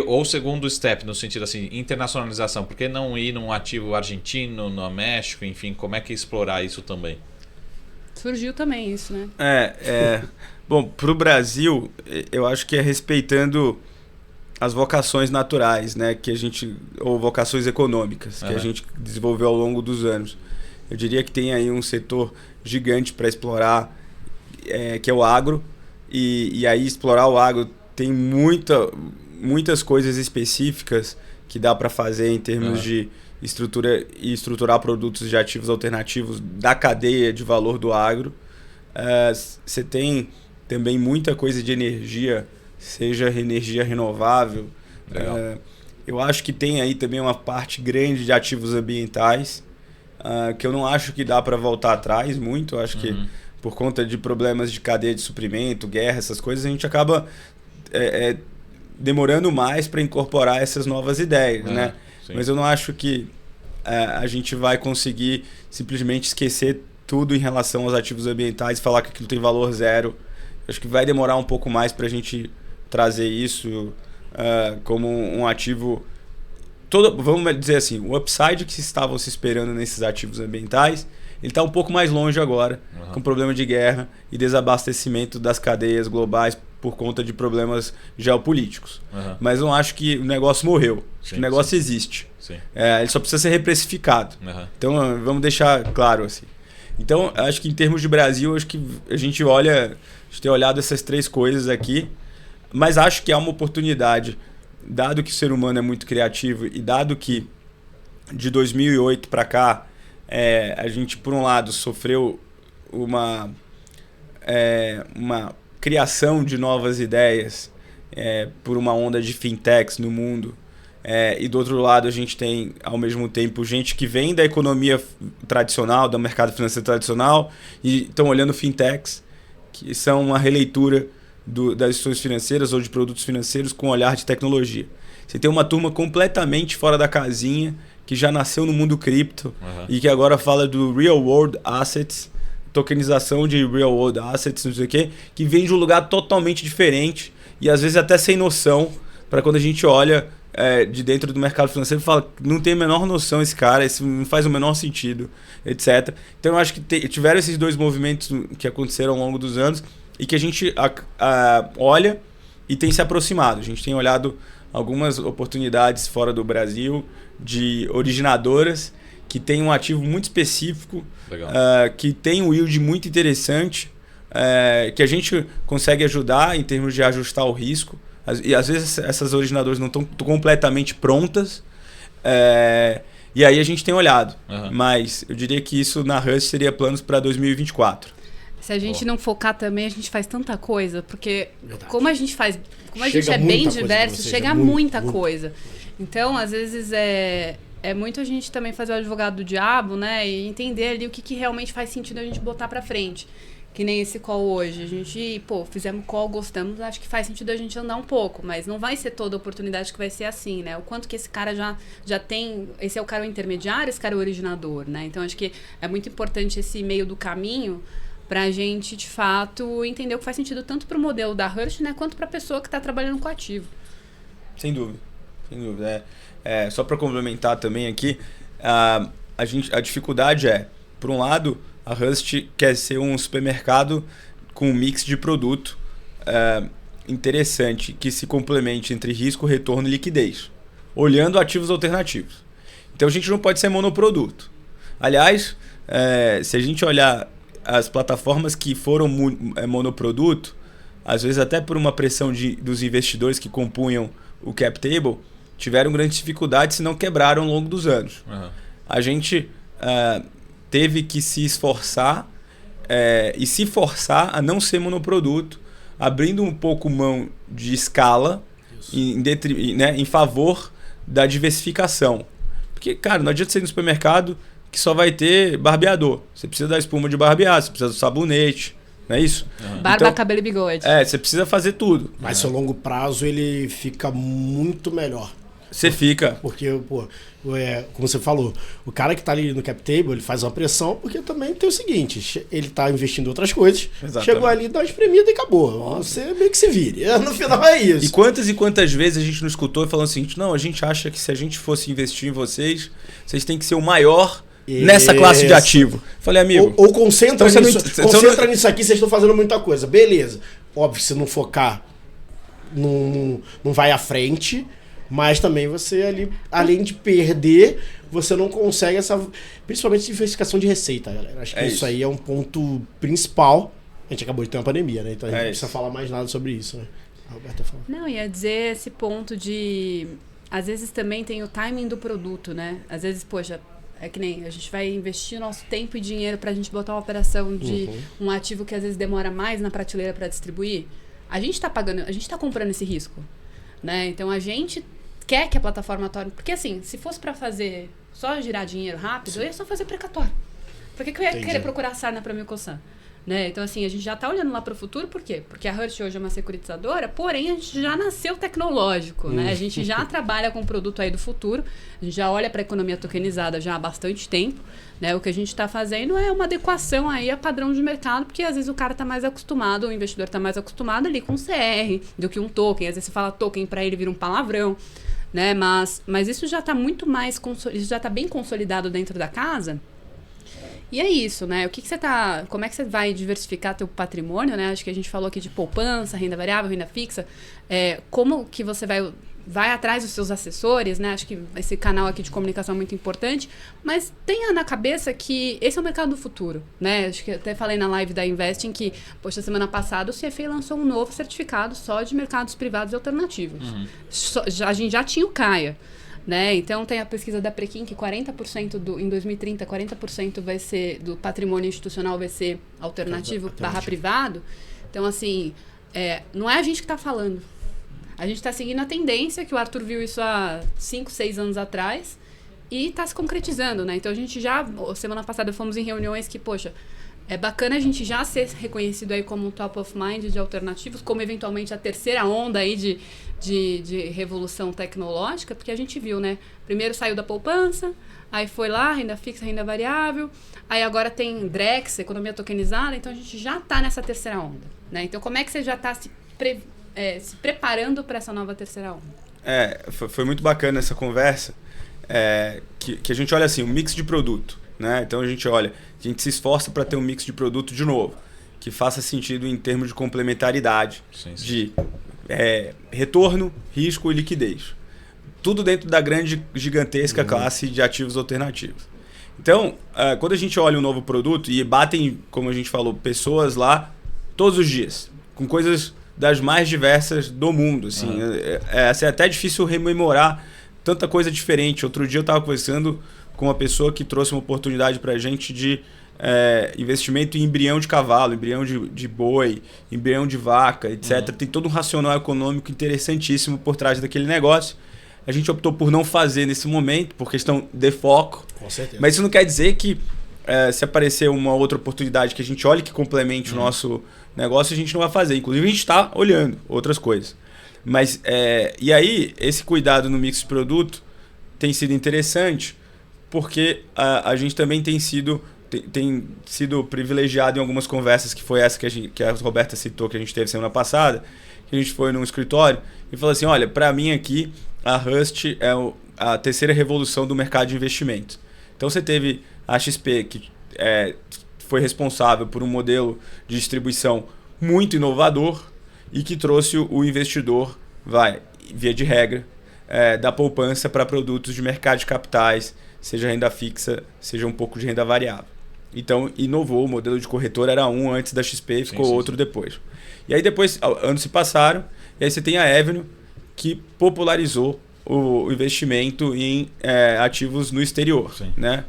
Ou o segundo step, no sentido assim, internacionalização, por que não ir num ativo argentino, no México, enfim, como é que explorar isso também? Surgiu também isso, né? Bom, para o Brasil, eu acho que é respeitando as vocações naturais, né, ou vocações econômicas, que a gente desenvolveu ao longo dos anos. Eu diria que tem aí um setor gigante para explorar, que é o agro, e aí explorar o agro tem muitas coisas específicas que dá para fazer em termos de estruturar produtos de ativos alternativos da cadeia de valor do agro. Você tem também muita coisa de energia, seja energia renovável. Eu acho que tem aí também uma parte grande de ativos ambientais, que eu não acho que dá para voltar atrás muito. Eu acho que por conta de problemas de cadeia de suprimento, guerra, essas coisas, a gente acaba demorando mais para incorporar essas novas ideias, né? Sim. Mas eu não acho que a gente vai conseguir simplesmente esquecer tudo em relação aos ativos ambientais e falar que aquilo tem valor zero. Acho que vai demorar um pouco mais para a gente trazer isso como um ativo... Vamos dizer assim, o upside que estavam se esperando nesses ativos ambientais, ele está um pouco mais longe agora, com problema de guerra e desabastecimento das cadeias globais por conta de problemas geopolíticos. Mas não acho que o negócio morreu. Acho que o negócio existe. Ele só precisa ser reprecificado. Então, vamos deixar claro assim. Então, acho que em termos de Brasil, acho que a gente tem olhado essas três coisas aqui, mas acho que há uma oportunidade, dado que o ser humano é muito criativo e dado que de 2008 para cá, a gente, por um lado, sofreu uma criação de novas ideias por uma onda de fintechs no mundo. E do outro lado a gente tem, ao mesmo tempo, gente que vem da economia tradicional, do mercado financeiro tradicional, e estão olhando fintechs. que são uma releitura das instituições financeiras ou de produtos financeiros com olhar de tecnologia. Você tem uma turma completamente fora da casinha, que já nasceu no mundo cripto e que agora fala do Real World Assets, tokenização de Real World Assets, não sei o quê, que vem de um lugar totalmente diferente e às vezes até sem noção, para quando a gente olha de dentro do mercado financeiro e fala, não tem a menor noção esse cara, isso não faz o menor sentido, etc. Então eu acho que tiveram esses dois movimentos que aconteceram ao longo dos anos e que a gente olha e tem se aproximado. A gente tem olhado algumas oportunidades fora do Brasil de originadoras que tem um ativo muito específico, que tem um yield muito interessante, que a gente consegue ajudar em termos de ajustar o risco. E às vezes essas originadoras não estão completamente prontas, e aí a gente tem olhado. Mas eu diria que isso na Hust seria planos para 2024. Se a gente não focar também, a gente faz tanta coisa, porque como a gente é bem diverso, chega muita coisa. Então, às vezes, é muito a gente também fazer o advogado do diabo, né? E entender ali o que realmente faz sentido a gente botar pra frente. Que nem esse call hoje. A gente, fizemos call, gostamos, acho que faz sentido a gente andar um pouco, mas não vai ser toda oportunidade que vai ser assim, né? O quanto que esse cara já tem... Esse é o cara o intermediário, esse cara é o originador, né? Então, acho que é muito importante esse meio do caminho pra gente, de fato, entender o que faz sentido tanto pro modelo da Hust, né, quanto pra pessoa que tá trabalhando com ativo. Sem dúvida. Só para complementar também aqui, a dificuldade por um lado, a Hust quer ser um supermercado com um mix de produto interessante, que se complemente entre risco, retorno e liquidez, olhando ativos alternativos. Então a gente não pode ser monoproduto. Aliás, se a gente olhar as plataformas que foram monoproduto, às vezes até por uma pressão dos investidores que compunham o cap table, tiveram grandes dificuldades, se não quebraram ao longo dos anos. A gente teve que se esforçar e se forçar a não ser monoproduto, abrindo um pouco mão de escala em favor da diversificação. Porque, cara, não adianta você ir no supermercado que só vai ter barbeador. Você precisa da espuma de barbear, você precisa do sabonete, não é isso? Barba, então, cabelo e bigode. Você precisa fazer tudo. Mas seu longo prazo ele fica muito melhor. Você fica. Porque, como você falou, o cara que tá ali no cap table, ele faz uma pressão, porque também tem o seguinte, ele tá investindo em outras coisas, chegou ali, dá uma espremida e acabou. Você meio que se vire. No final é isso. E quantas vezes a gente não escutou falando assim, não, a gente acha que se a gente fosse investir em vocês têm que ser o maior nessa classe de ativo. Falei, amigo... Ou concentra nisso aqui, vocês estão fazendo muita coisa. Beleza. Óbvio, se não focar, não vai à frente, mas também você ali, além de perder, você não consegue principalmente diversificação de receita, galera. Acho que isso aí é um ponto principal. A gente acabou de ter uma pandemia, né? Então a gente não precisa falar mais nada sobre isso, né? A Roberta fala. Não, ia dizer esse ponto de... Às vezes também tem o timing do produto, né? Às vezes, poxa... É que nem a gente vai investir nosso tempo e dinheiro pra gente botar uma operação de um ativo que às vezes demora mais na prateleira para distribuir. A gente tá comprando esse risco, né? Então a gente quer que a plataforma torne... Porque assim, se fosse para fazer só girar dinheiro rápido, eu ia só fazer precatório. Por que eu ia querer procurar sarna para me coçar? Né? Então, assim, a gente já está olhando lá para o futuro, por quê? Porque a Hust hoje é uma securitizadora, porém a gente já nasceu tecnológico, né? A gente já trabalha com o produto aí do futuro, a gente já olha para a economia tokenizada já há bastante tempo, né? O que a gente está fazendo é uma adequação aí a padrão de mercado, porque às vezes o cara está mais acostumado, o investidor está mais acostumado ali com CR do que um token, às vezes você fala token para ele vira um palavrão, né? Mas isso já está muito mais, isso já está bem consolidado dentro da casa. E é isso, né? Como é que você vai diversificar teu patrimônio, né? Acho que a gente falou aqui de poupança, renda variável, renda fixa. Como que você vai atrás dos seus assessores, né? Acho que esse canal aqui de comunicação é muito importante. Mas tenha na cabeça que esse é o mercado do futuro, né? Acho que eu até falei na live da Investing que, poxa, semana passada o CFA lançou um novo certificado só de mercados privados e alternativos. A gente já tinha o CAIA. Né? Então tem a pesquisa da Preqin que 40% em 2030, 40% vai ser do patrimônio institucional vai ser alternativo / privado. Então, assim, não é a gente que está falando. A gente está seguindo a tendência, que o Arthur viu isso há 5, 6 anos atrás, e está se concretizando, né? Então a gente semana passada fomos em reuniões que, poxa, É bacana a gente já ser reconhecido aí como um top of mind de alternativos, como eventualmente a terceira onda aí de revolução tecnológica, porque a gente viu, né? Primeiro saiu da poupança, aí foi lá, renda fixa, renda variável, aí agora tem Drex, economia tokenizada, então a gente já está nessa terceira onda, né? Então como é que você já está se preparando para essa nova terceira onda? Foi muito bacana essa conversa, que a gente olha assim, um mix de produto, né? Então a gente se esforça para ter um mix de produto de novo, que faça sentido em termos de complementaridade, de retorno, risco e liquidez. Tudo dentro da grande, gigantesca classe de ativos alternativos. Então, quando a gente olha um novo produto e batem, como a gente falou, pessoas lá todos os dias, com coisas das mais diversas do mundo. Assim, é até difícil rememorar tanta coisa diferente. Outro dia eu estava conversando com uma pessoa que trouxe uma oportunidade para a gente de investimento em embrião de cavalo, embrião de boi, embrião de vaca, etc. Tem todo um racional econômico interessantíssimo por trás daquele negócio. A gente optou por não fazer nesse momento, por questão de foco. Com certeza. Mas isso não quer dizer que se aparecer uma outra oportunidade que a gente olhe que complemente o nosso negócio, a gente não vai fazer. Inclusive, a gente está olhando outras coisas. Mas, e aí, esse cuidado no mix de produto tem sido interessante, porque a gente também tem sido privilegiado em algumas conversas, que foi essa que a Roberta citou, que a gente teve semana passada, que a gente foi num escritório e falou assim, olha, para mim aqui, a Rust é a terceira revolução do mercado de investimento. Então você teve a XP, que foi responsável por um modelo de distribuição muito inovador e que trouxe o investidor, via de regra, da poupança para produtos de mercado de capitais, seja renda fixa, seja um pouco de renda variável. Então, inovou, o modelo de corretora era um antes da XP e ficou outro depois. E aí depois, anos se passaram, e aí você tem a Avenue, que popularizou o investimento em ativos no exterior. Né?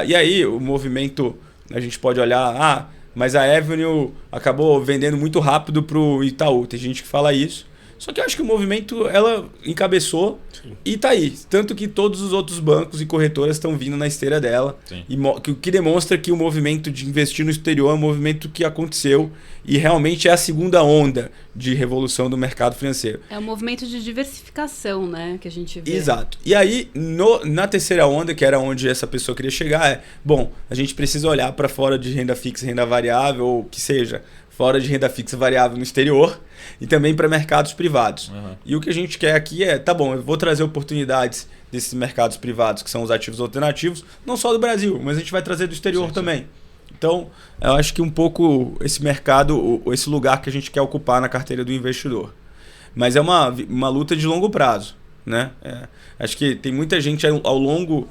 E aí o movimento, a gente pode olhar, mas a Avenue acabou vendendo muito rápido para o Itaú. Tem gente que fala isso. Só que eu acho que o movimento ela encabeçou e está aí. Tanto que todos os outros bancos e corretoras estão vindo na esteira dela. E o que demonstra que o movimento de investir no exterior é um movimento que aconteceu e realmente é a segunda onda de revolução do mercado financeiro. É um movimento de diversificação, né, que a gente vê. Exato. E aí, na terceira onda, que era onde essa pessoa queria chegar, a gente precisa olhar para fora de renda fixa, renda variável, ou que seja, fora de renda fixa variável no exterior e também para mercados privados. E o que a gente quer aqui eu vou trazer oportunidades desses mercados privados, que são os ativos alternativos, não só do Brasil, mas a gente vai trazer do exterior também. Então, eu acho que um pouco esse mercado, esse lugar que a gente quer ocupar na carteira do investidor. Mas é uma luta de longo prazo. Né? Acho que tem muita gente ao longo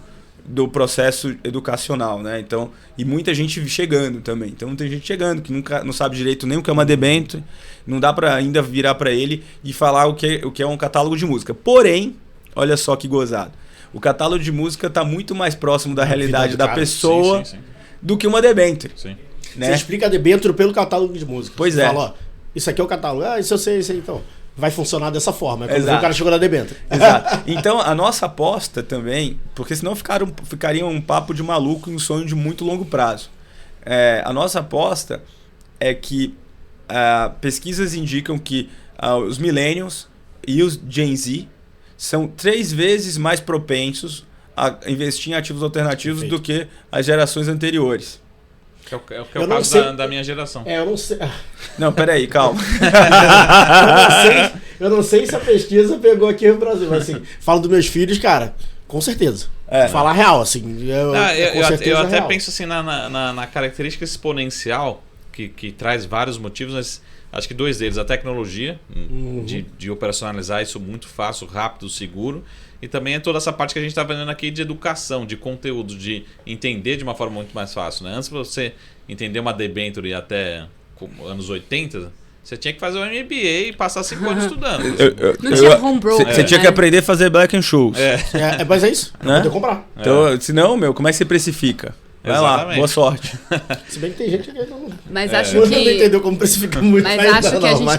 do processo educacional, né? Então, e muita gente chegando também. Então tem gente chegando que não sabe direito nem o que é uma debênture, não dá para ainda virar para ele e falar o que é um catálogo de música. Porém, olha só que gozado. O catálogo de música está muito mais próximo da realidade da pessoa do que uma debênture. Né? Você explica a debênture pelo catálogo de música. Pois Você fala, isso aqui é o catálogo. Isso eu sei, isso aí então. Vai funcionar dessa forma. Quando o cara chegou na debênture. Exato. Então, a nossa aposta também, porque senão ficaria um papo de maluco e um sonho de muito longo prazo. A nossa aposta é que pesquisas indicam que os millennials e os Gen Z são 3 vezes mais propensos a investir em ativos alternativos do que as gerações anteriores. Que é o caso da minha geração. Eu não sei. Não, peraí, calma. Eu não sei se a pesquisa pegou aqui no Brasil, mas assim, falo dos meus filhos, cara, com certeza. Falar real, assim. Eu até penso assim na característica exponencial que traz vários motivos, mas acho que 2 deles. A tecnologia, de operacionalizar isso muito fácil, rápido, seguro. E também é toda essa parte que a gente está vendo aqui de educação, de conteúdo, de entender de uma forma muito mais fácil. Né? Antes de você entender uma debênture até anos 80, você tinha que fazer um MBA e passar 5 anos estudando. Não tinha home broker. Você tinha que aprender a fazer black and shoes. Mas é isso. Né? Poder comprar. Então, senão, como é que você precifica? Vai lá, boa sorte. Se bem que tem gente que não... Mas acho que... não entendeu como precifica muito. Mas acho que a gente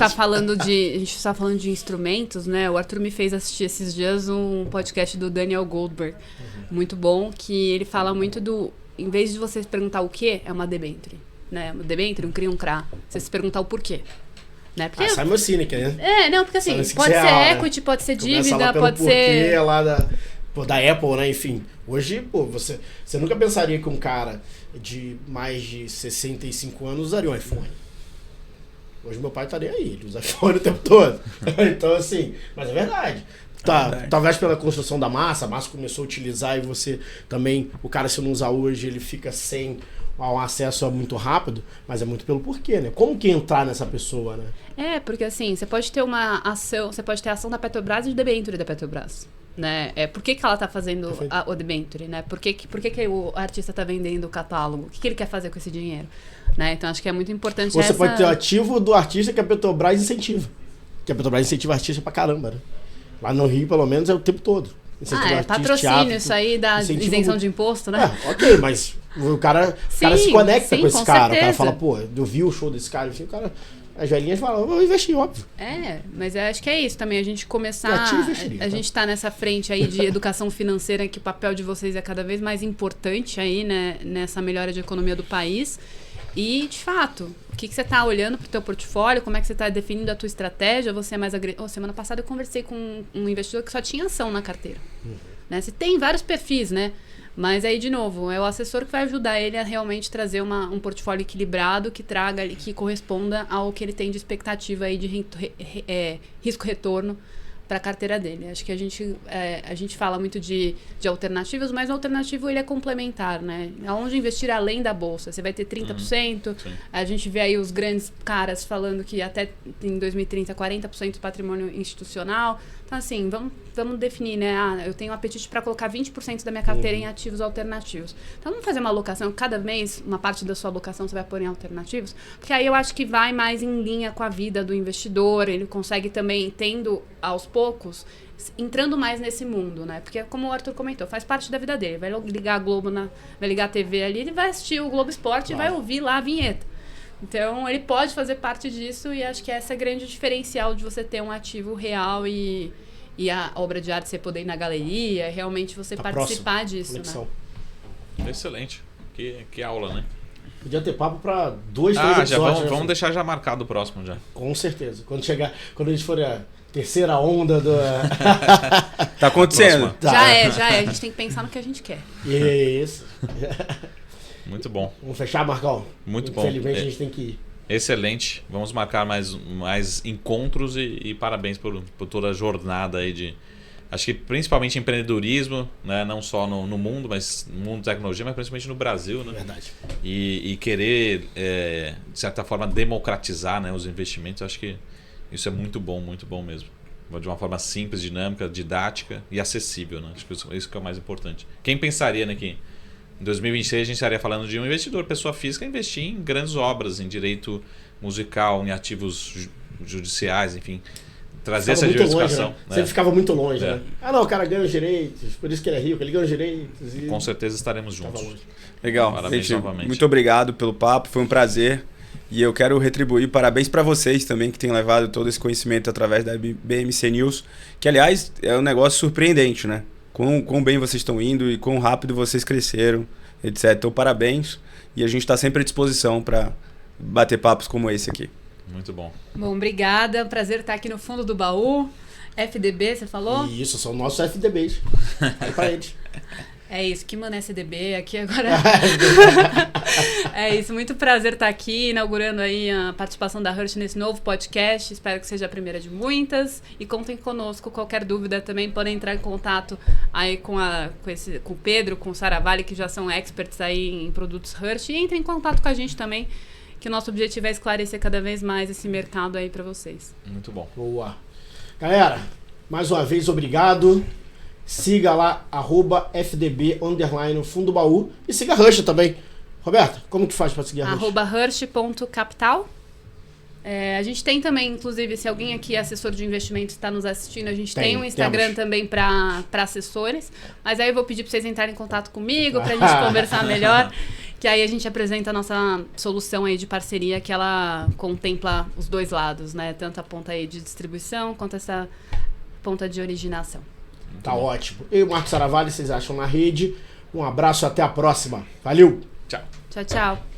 está falando de instrumentos, né? O Arthur me fez assistir esses dias um podcast do Daniel Goldberg. Muito bom, que ele fala muito em vez de você perguntar o que é uma debênture. né? O debênture, um CRI, um CRA. Você se perguntar o porquê. Né? Porque, Simon Sinek, né? Não, porque assim, Sinek pode ser real, equity, pode ser Começa dívida, lá pelo pode porquê ser... lá da Apple, né? Enfim, hoje, pô, você nunca pensaria que um cara de mais de 65 anos usaria um iPhone. Hoje meu pai estaria aí, ele usa iPhone o tempo todo. Então, assim, mas é verdade. Talvez pela construção da massa, a massa começou a utilizar e você também, o cara se não usar hoje, ele fica sem um acesso muito rápido, mas é muito pelo porquê, né? Como que entrar nessa pessoa, né? Porque assim, você pode ter uma ação, você pode ter a ação da Petrobras e de debênture da Petrobras. Né? Por que ela está fazendo o debênture, né? Por que o artista está vendendo o catálogo? O que ele quer fazer com esse dinheiro? Né? Então acho que é muito importante Você pode ter o ativo do artista que a Petrobras incentiva. Que a Petrobras incentiva artista pra caramba, né? Lá no Rio, pelo menos, é o tempo todo. Patrocínio, teatro, isso aí da isenção de imposto, né? Ok, mas o cara se conecta com esse cara. Certeza. O cara fala, pô, eu vi o show desse cara, enfim, o cara... As velhinhas falam, vou investir, óbvio. Mas eu acho que é isso também, a gente começar... A gente tá nessa frente aí de educação financeira, que o papel de vocês é cada vez mais importante aí, né, nessa melhora de economia do país. E, de fato, o que você está olhando para o teu portfólio, como é que você está definindo a tua estratégia, você é mais agressivo. Semana passada eu conversei com um investidor que só tinha ação na carteira. Né? Você tem vários perfis, né? Mas aí, de novo, é o assessor que vai ajudar ele a realmente trazer um portfólio equilibrado que traga, que corresponda ao que ele tem de expectativa aí de risco-retorno para a carteira dele. Acho que a gente fala muito de alternativas, mas o alternativo ele é complementar, né? Aonde investir além da bolsa? Você vai ter 30%, a gente vê aí os grandes caras falando que até em 2030 40% do patrimônio institucional. Então assim, vamos definir, né? Eu tenho apetite para colocar 20% da minha carteira em ativos alternativos. Então vamos fazer uma alocação, cada mês uma parte da sua alocação você vai pôr em alternativos, porque aí eu acho que vai mais em linha com a vida do investidor, ele consegue também, tendo aos poucos, entrando mais nesse mundo, né? Porque como o Arthur comentou, faz parte da vida dele, vai ligar a Globo, vai ligar a TV ali, ele vai assistir o Globo Esporte e vai ouvir lá a vinheta. Então, ele pode fazer parte disso e acho que essa é a grande diferencial de você ter um ativo real e a obra de arte você poder ir na galeria, realmente você participar disso, conexão, né? Excelente. Que aula, né? Podia ter papo para 2, 3 episódios. Vamos deixar já marcado o próximo já. Com certeza. Quando a gente for a terceira onda do... Tá acontecendo. Já é. A gente tem que pensar no que a gente quer. Isso. Muito bom. Vamos fechar, Marcão? Muito bom. Infelizmente a gente tem que ir. Excelente. Vamos marcar mais encontros e parabéns por toda a jornada aí de... Acho que principalmente empreendedorismo, né? Não só no mundo, mas no mundo da tecnologia, mas principalmente no Brasil, né? Verdade. E querer, de certa forma, democratizar, né, os investimentos. Acho que isso é muito bom mesmo. De uma forma simples, dinâmica, didática e acessível, né? Acho que isso que é o mais importante. Quem pensaria, né, que em 2026 a gente estaria falando de um investidor, pessoa física, investir em grandes obras, em direito musical, em ativos judiciais, enfim. Trazer essa diversificação. Longe, né? Sempre ficava muito longe, né? Não, o cara ganha os direitos, por isso que ele é rico, ele ganha os direitos. E... Com certeza estaremos juntos. Legal. Parabéns gente, novamente. Muito obrigado pelo papo, foi um prazer. E eu quero retribuir parabéns para vocês também, que têm levado todo esse conhecimento através da BMC News, que, aliás, é um negócio surpreendente, né? Quão bem vocês estão indo e quão rápido vocês cresceram, etc. Então, parabéns. E a gente está sempre à disposição para bater papos como esse aqui. Muito bom. Bom, obrigada. Prazer estar aqui no fundo do baú. FDB, você falou? Isso, são nossos FDBs. Vai pra eles. É isso, que mano SDB aqui agora. É isso, muito prazer estar aqui, inaugurando aí a participação da Hearst nesse novo podcast. Espero que seja a primeira de muitas. E contem conosco, qualquer dúvida também podem entrar em contato aí com o Pedro, com o Saravalli, que já são experts aí em produtos Hearst. E entrem em contato com a gente também, que o nosso objetivo é esclarecer cada vez mais esse mercado aí para vocês. Muito bom. Boa. Galera, mais uma vez, obrigado. Siga lá, @FDB Fundo do Baú. E siga a Hearst também. Roberta, como que faz para seguir a Hearst? @Hearst.capital. A gente tem também, inclusive, se alguém aqui é assessor de investimento está nos assistindo, a gente tem um Instagram também para assessores. Mas aí eu vou pedir para vocês entrarem em contato comigo, para a gente conversar melhor. Que aí a gente apresenta a nossa solução aí de parceria, que ela contempla os dois lados, né? Tanto a ponta aí de distribuição, quanto essa ponta de originação. Tá ótimo. Eu e o Marcos Saravalli, vocês acham na rede. Um abraço, até a próxima. Valeu! Tchau. Tchau, tchau.